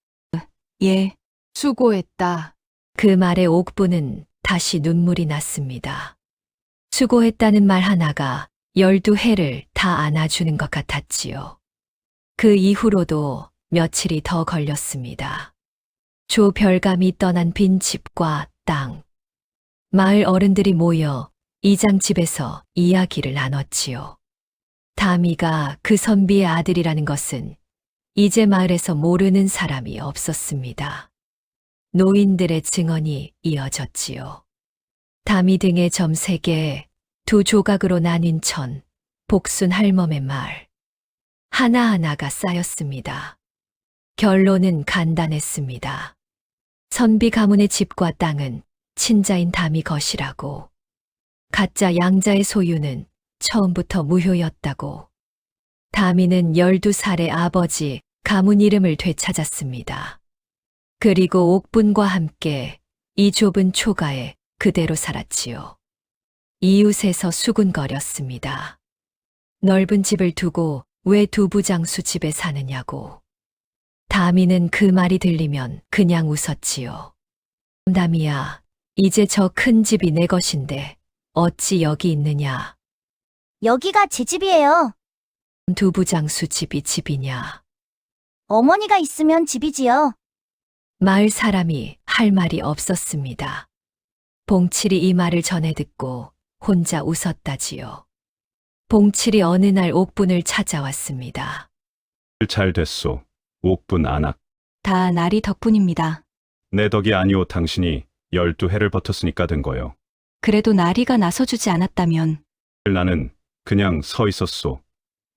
예. 수고했다. 그 말에 옥부는 다시 눈물이 났습니다. 수고했다는 말 하나가 12해를 다 안아주는 것 같았지요. 그 이후로도 며칠이 더 걸렸습니다. 조별감이 떠난 빈 집과 땅. 마을 어른들이 모여 이장집에서 이야기를 나눴지요. 다미가 그 선비의 아들이라는 것은 이제 마을에서 모르는 사람이 없었습니다. 노인들의 증언이 이어졌지요. 다미 등의 점 3개, 두 조각으로 나뉜 천, 복순 할멈의 말. 하나하나가 쌓였습니다. 결론은 간단했습니다. 선비 가문의 집과 땅은 친자인 다미 것이라고. 가짜 양자의 소유는 처음부터 무효였다고. 다미는 12살의 아버지 가문 이름을 되찾았습니다. 그리고 옥분과 함께 이 좁은 초가에 그대로 살았지요. 이웃에서 수군거렸습니다. 넓은 집을 두고 왜 두부장수 집에 사느냐고. 다미는 그 말이 들리면 그냥 웃었지요. 다미야, 이제 저 큰 집이 내 것인데 어찌 여기 있느냐. 여기가 제 집이에요. 두부장수 집이 집이냐. 어머니가 있으면 집이지요. 마을 사람이 할 말이 없었습니다. 봉칠이 이 말을 전해 듣고 혼자 웃었다지요. 봉칠이 어느 날 옥분을 찾아왔습니다. 잘 됐소. 옥분 안악. 다 나리 덕분입니다. 내 덕이 아니오. 당신이 12해를 버텼으니까 된 거요. 그래도 나리가 나서주지 않았다면 나는 그냥 서 있었소.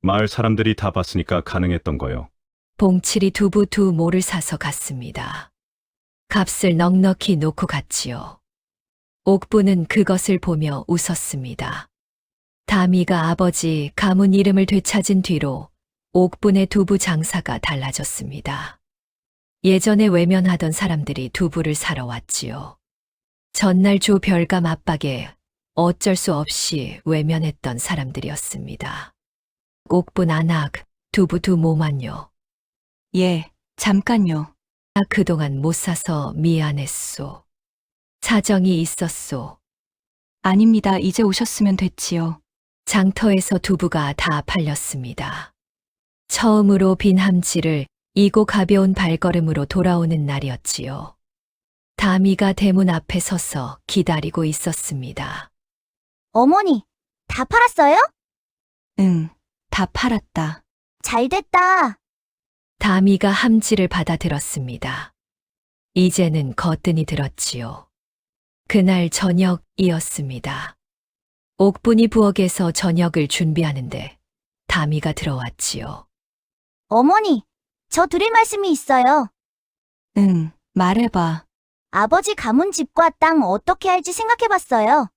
마을 사람들이 다 봤으니까 가능했던 거요. 봉칠이 두부 두 모를 사서 갔습니다. 값을 넉넉히 놓고 갔지요. 옥부는 그것을 보며 웃었습니다. 다미가 아버지 가문 이름을 되찾은 뒤로 옥분의 두부 장사가 달라졌습니다. 예전에 외면하던 사람들이 두부를 사러 왔지요. 전날 조별감 압박에 어쩔 수 없이 외면했던 사람들이었습니다. 옥분 안악, 두부 두 모만요. 예, 잠깐요. 나 그동안 못 사서 미안했소. 사정이 있었소. 아닙니다. 이제 오셨으면 됐지요. 장터에서 두부가 다 팔렸습니다. 처음으로 빈 함지를 이고 가벼운 발걸음으로 돌아오는 날이었지요. 다미가 대문 앞에 서서 기다리고 있었습니다. 어머니, 다 팔았어요? 응, 다 팔았다. 잘 됐다. 다미가 함지를 받아들었습니다. 이제는 거뜬히 들었지요. 그날 저녁이었습니다. 옥분이 부엌에서 저녁을 준비하는데 다미가 들어왔지요. 어머니, 저 드릴 말씀이 있어요. 응, 말해봐. 아버지 가문 집과 땅 어떻게 할지 생각해봤어요.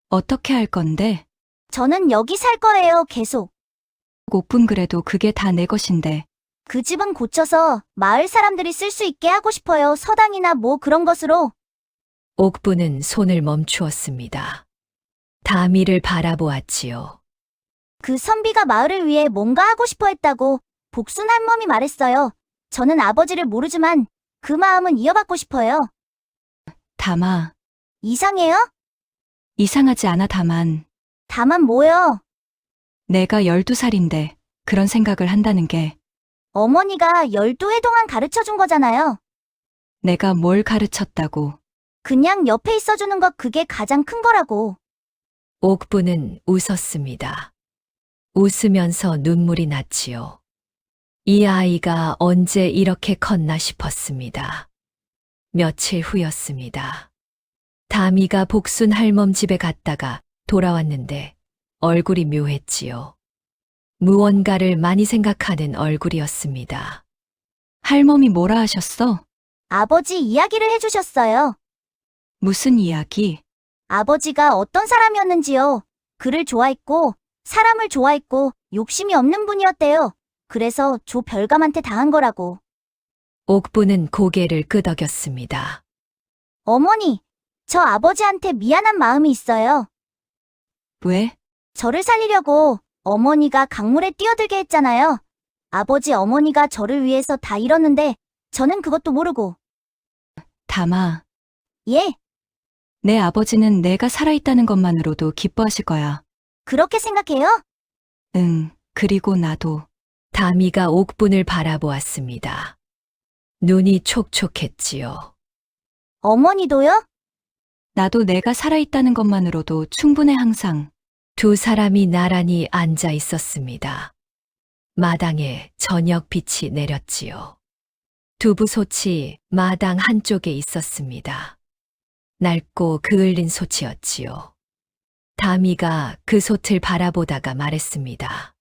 어떻게 할 건데? 저는 여기 살 거예요, 계속. 옥분 그래도 그게 다 내 것인데. 그 집은 고쳐서 마을 사람들이 쓸 수 있게 하고 싶어요. 서당이나 뭐 그런 것으로. 옥부는 손을 멈추었습니다. 다미를 바라보았지요. 그 선비가 마을을 위해 뭔가 하고 싶어 했다고 복순 할멈이 말했어요. 저는 아버지를 모르지만 그 마음은 이어받고 싶어요. 다마, 이상해요? 이상하지 않아 다만. 다만 뭐요? 내가 12살인데 그런 생각을 한다는 게 어머니가 12해 동안 가르쳐준 거잖아요. 내가 뭘 가르쳤다고. 그냥 옆에 있어주는 것 그게 가장 큰 거라고. 옥부는 웃었습니다. 웃으면서 눈물이 났지요. 이 아이가 언제 이렇게 컸나 싶었습니다. 며칠 후였습니다. 다미가 복순 할멈 집에 갔다가 돌아왔는데 얼굴이 묘했지요. 무언가를 많이 생각하는 얼굴이었습니다. 할멈이 뭐라 하셨어? 아버지 이야기를 해주셨어요. 무슨 이야기? 아버지가 어떤 사람이었는지요. 그를 좋아했고, 사람을 좋아했고, 욕심이 없는 분이었대요. 그래서 조 별감한테 당한 거라고. 옥부는 고개를 끄덕였습니다. 어머니, 저 아버지한테 미안한 마음이 있어요. 왜? 저를 살리려고 어머니가 강물에 뛰어들게 했잖아요. 아버지 어머니가 저를 위해서 다 잃었는데 저는 그것도 모르고. 담아. 예, 내 아버지는 내가 살아있다는 것만으로도 기뻐하실 거야. 그렇게 생각해요? 응, 그리고 나도. 다미가 옥분을 바라보았습니다. 눈이 촉촉했지요. 어머니도요? 나도 내가 살아있다는 것만으로도 충분해 항상. 두 사람이 나란히 앉아 있었습니다. 마당에 저녁 빛이 내렸지요. 두부솥이 마당 한쪽에 있었습니다. 낡고 그을린 솥이었지요. 다미가 그 솥을 바라보다가 말했습니다.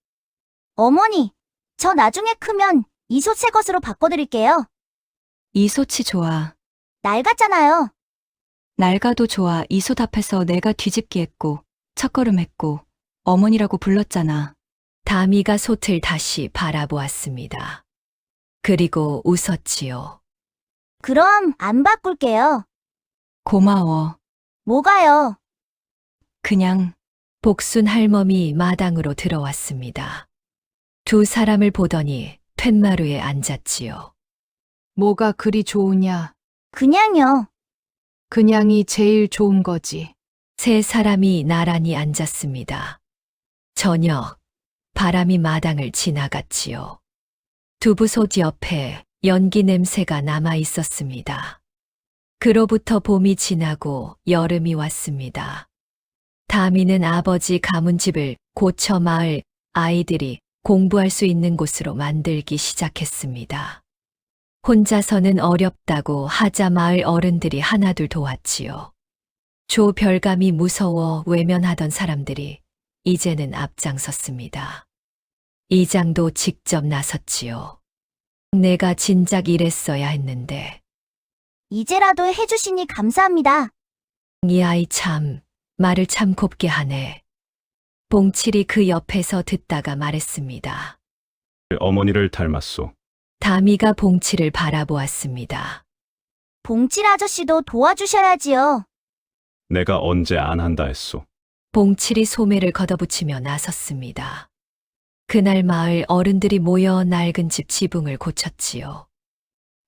어머니, 저 나중에 크면 이 솥 새 것으로 바꿔드릴게요. 이 솥이 좋아. 낡았잖아요. 낡아도 좋아. 이 솥 앞에서 내가 뒤집기 했고, 첫걸음했고, 어머니라고 불렀잖아. 다미가 솥을 다시 바라보았습니다. 그리고 웃었지요. 그럼 안 바꿀게요. 고마워. 뭐가요? 그냥, 복순 할멈이 마당으로 들어왔습니다. 두 사람을 보더니 툇마루에 앉았지요. 뭐가 그리 좋으냐? 그냥요. 그냥이 제일 좋은 거지. 세 사람이 나란히 앉았습니다. 저녁, 바람이 마당을 지나갔지요. 두부솥 옆에 연기 냄새가 남아 있었습니다. 그로부터 봄이 지나고 여름이 왔습니다. 다미는 아버지 가문집을 고쳐 마을 아이들이 공부할 수 있는 곳으로 만들기 시작했습니다. 혼자서는 어렵다고 하자 마을 어른들이 하나둘 도왔지요. 조 별감이 무서워 외면하던 사람들이 이제는 앞장섰습니다. 이장도 직접 나섰지요. 내가 진작 이랬어야 했는데 이제라도 해주시니 감사합니다. 이 아이 참 말을 참 곱게 하네. 봉칠이 그 옆에서 듣다가 말했습니다. 어머니를 닮았소. 다미가 봉칠을 바라보았습니다. 봉칠 아저씨도 도와주셔야지요. 내가 언제 안 한다 했소. 봉칠이 소매를 걷어붙이며 나섰습니다. 그날 마을 어른들이 모여 낡은 집 지붕을 고쳤지요.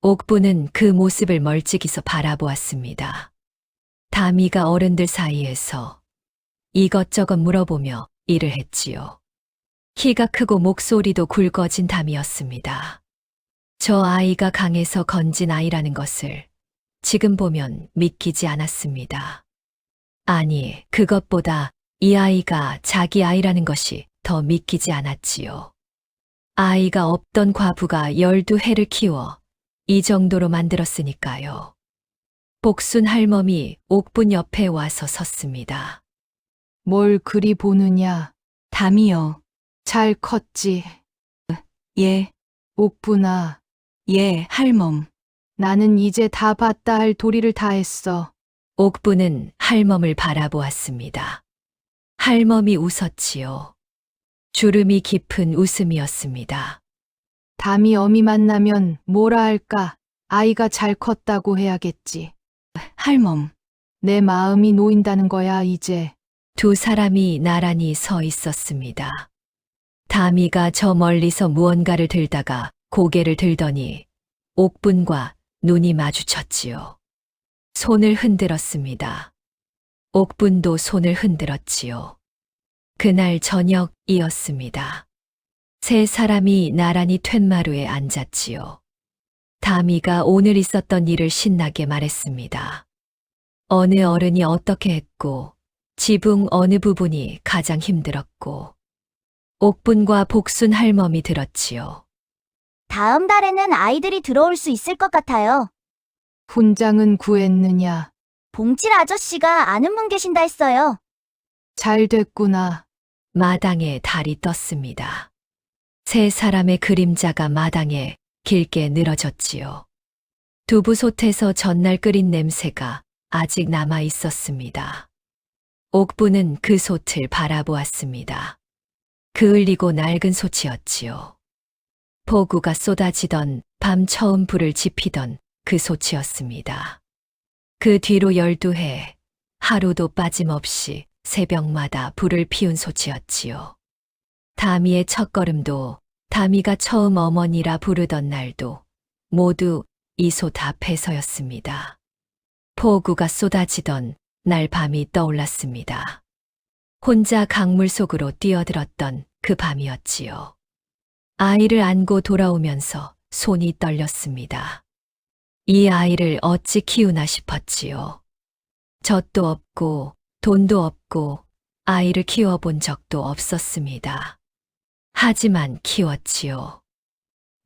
옥부는 그 모습을 멀찍이서 바라보았습니다. 다미가 어른들 사이에서 이것저것 물어보며 일을 했지요. 키가 크고 목소리도 굵어진 담이었습니다. 저 아이가 강해서 건진 아이라는 것을 지금 보면 믿기지 않았습니다. 아니, 그것보다 이 아이가 자기 아이라는 것이 더 믿기지 않았지요. 아이가 없던 과부가 12해를 키워 이 정도로 만들었으니까요. 복순 할멈이 옥분 옆에 와서 섰습니다. 뭘 그리 보느냐? 담이요. 잘 컸지. 예, 옥분아, 예, 할멈. 나는 이제 다 봤다 할 도리를 다 했어. 옥부는 할멈을 바라보았습니다. 할멈이 웃었지요. 주름이 깊은 웃음이었습니다. 담이 어미 만나면 뭐라 할까? 아이가 잘 컸다고 해야겠지. 할멈. 내 마음이 놓인다는 거야, 이제. 두 사람이 나란히 서 있었습니다. 다미가 저 멀리서 무언가를 들다가 고개를 들더니 옥분과 눈이 마주쳤지요. 손을 흔들었습니다. 옥분도 손을 흔들었지요. 그날 저녁이었습니다. 세 사람이 나란히 툇마루에 앉았지요. 다미가 오늘 있었던 일을 신나게 말했습니다. 어느 어른이 어떻게 했고, 지붕 어느 부분이 가장 힘들었고, 옥분과 복순 할멈이 들었지요. 다음 달에는 아이들이 들어올 수 있을 것 같아요. 훈장은 구했느냐? 봉칠 아저씨가 아는 분 계신다 했어요. 잘 됐구나. 마당에 달이 떴습니다. 세 사람의 그림자가 마당에 길게 늘어졌지요. 두부솥에서 전날 끓인 냄새가 아직 남아 있었습니다. 옥부는 그 솥을 바라보았습니다. 그을리고 낡은 솥이었지요. 폭우가 쏟아지던 밤 처음 불을 지피던 그 솥이었습니다. 그 뒤로 12해 하루도 빠짐없이 새벽마다 불을 피운 솥이었지요. 다미의 첫걸음도 다미가 처음 어머니라 부르던 날도 모두 이 솥 앞에서였습니다. 폭우가 쏟아지던 날 밤이 떠올랐습니다. 혼자 강물 속으로 뛰어들었던 그 밤이었지요. 아이를 안고 돌아오면서 손이 떨렸습니다. 이 아이를 어찌 키우나 싶었지요. 젖도 없고 돈도 없고 아이를 키워본 적도 없었습니다. 하지만 키웠지요.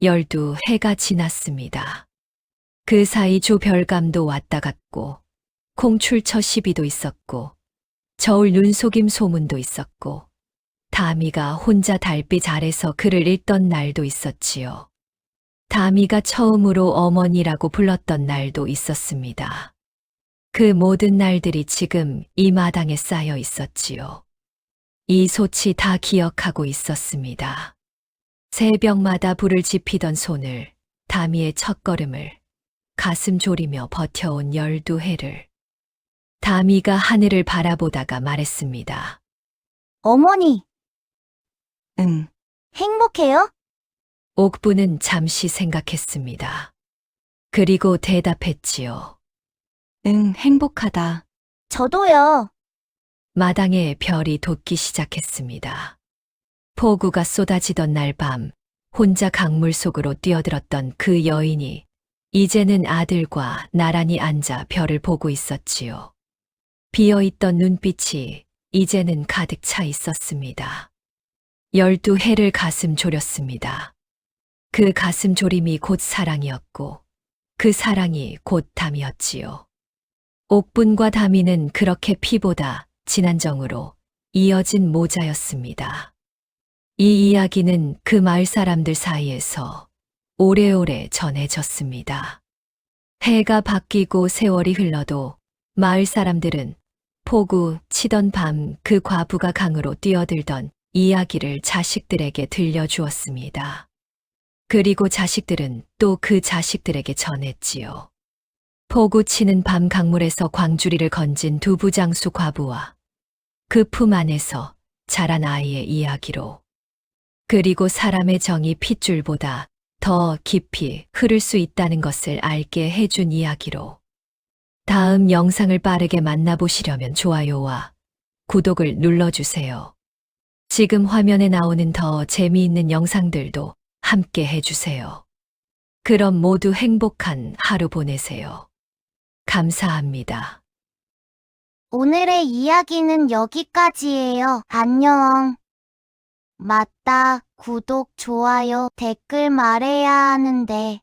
12해가 지났습니다. 그 사이 조별감도 왔다 갔고 콩출처 시비도 있었고 저울 눈속임 소문도 있었고 다미가 혼자 달빛 아래서 글을 읽던 날도 있었지요. 다미가 처음으로 어머니라고 불렀던 날도 있었습니다. 그 모든 날들이 지금 이 마당에 쌓여 있었지요. 이 솥이 다 기억하고 있었습니다. 새벽마다 불을 지피던 손을, 다미의 첫걸음을, 가슴 졸이며 버텨온 12해를. 다미가 하늘을 바라보다가 말했습니다. 어머니, 응, 행복해요? 옥부는 잠시 생각했습니다. 그리고 대답했지요. 응, 행복하다. 저도요. 마당에 별이 돋기 시작했습니다. 폭우가 쏟아지던 날 밤, 혼자 강물 속으로 뛰어들었던 그 여인이 이제는 아들과 나란히 앉아 별을 보고 있었지요. 비어있던 눈빛이 이제는 가득 차 있었습니다. 12해를 가슴 졸였습니다. 그 가슴 졸임이 곧 사랑이었고 그 사랑이 곧 담이었지요. 옥분과 다미는 그렇게 피보다 진한 정으로 이어진 모자였습니다. 이 이야기는 그 마을 사람들 사이에서 오래오래 전해졌습니다. 해가 바뀌고 세월이 흘러도 마을 사람들은 폭우 치던 밤 그 과부가 강으로 뛰어들던 이야기를 자식들에게 들려주었습니다. 그리고 자식들은 또 그 자식들에게 전했지요. 폭우 치는 밤 강물에서 광주리를 건진 두부장수 과부와 그 품 안에서 자란 아이의 이야기로, 그리고 사람의 정이 핏줄보다 더 깊이 흐를 수 있다는 것을 알게 해준 이야기로. 다음 영상을 빠르게 만나보시려면 좋아요와 구독을 눌러주세요. 지금 화면에 나오는 더 재미있는 영상들도 함께 해주세요. 그럼 모두 행복한 하루 보내세요. 감사합니다. 오늘의 이야기는 여기까지예요. 안녕. 맞다. 구독, 좋아요, 댓글 말해야 하는데.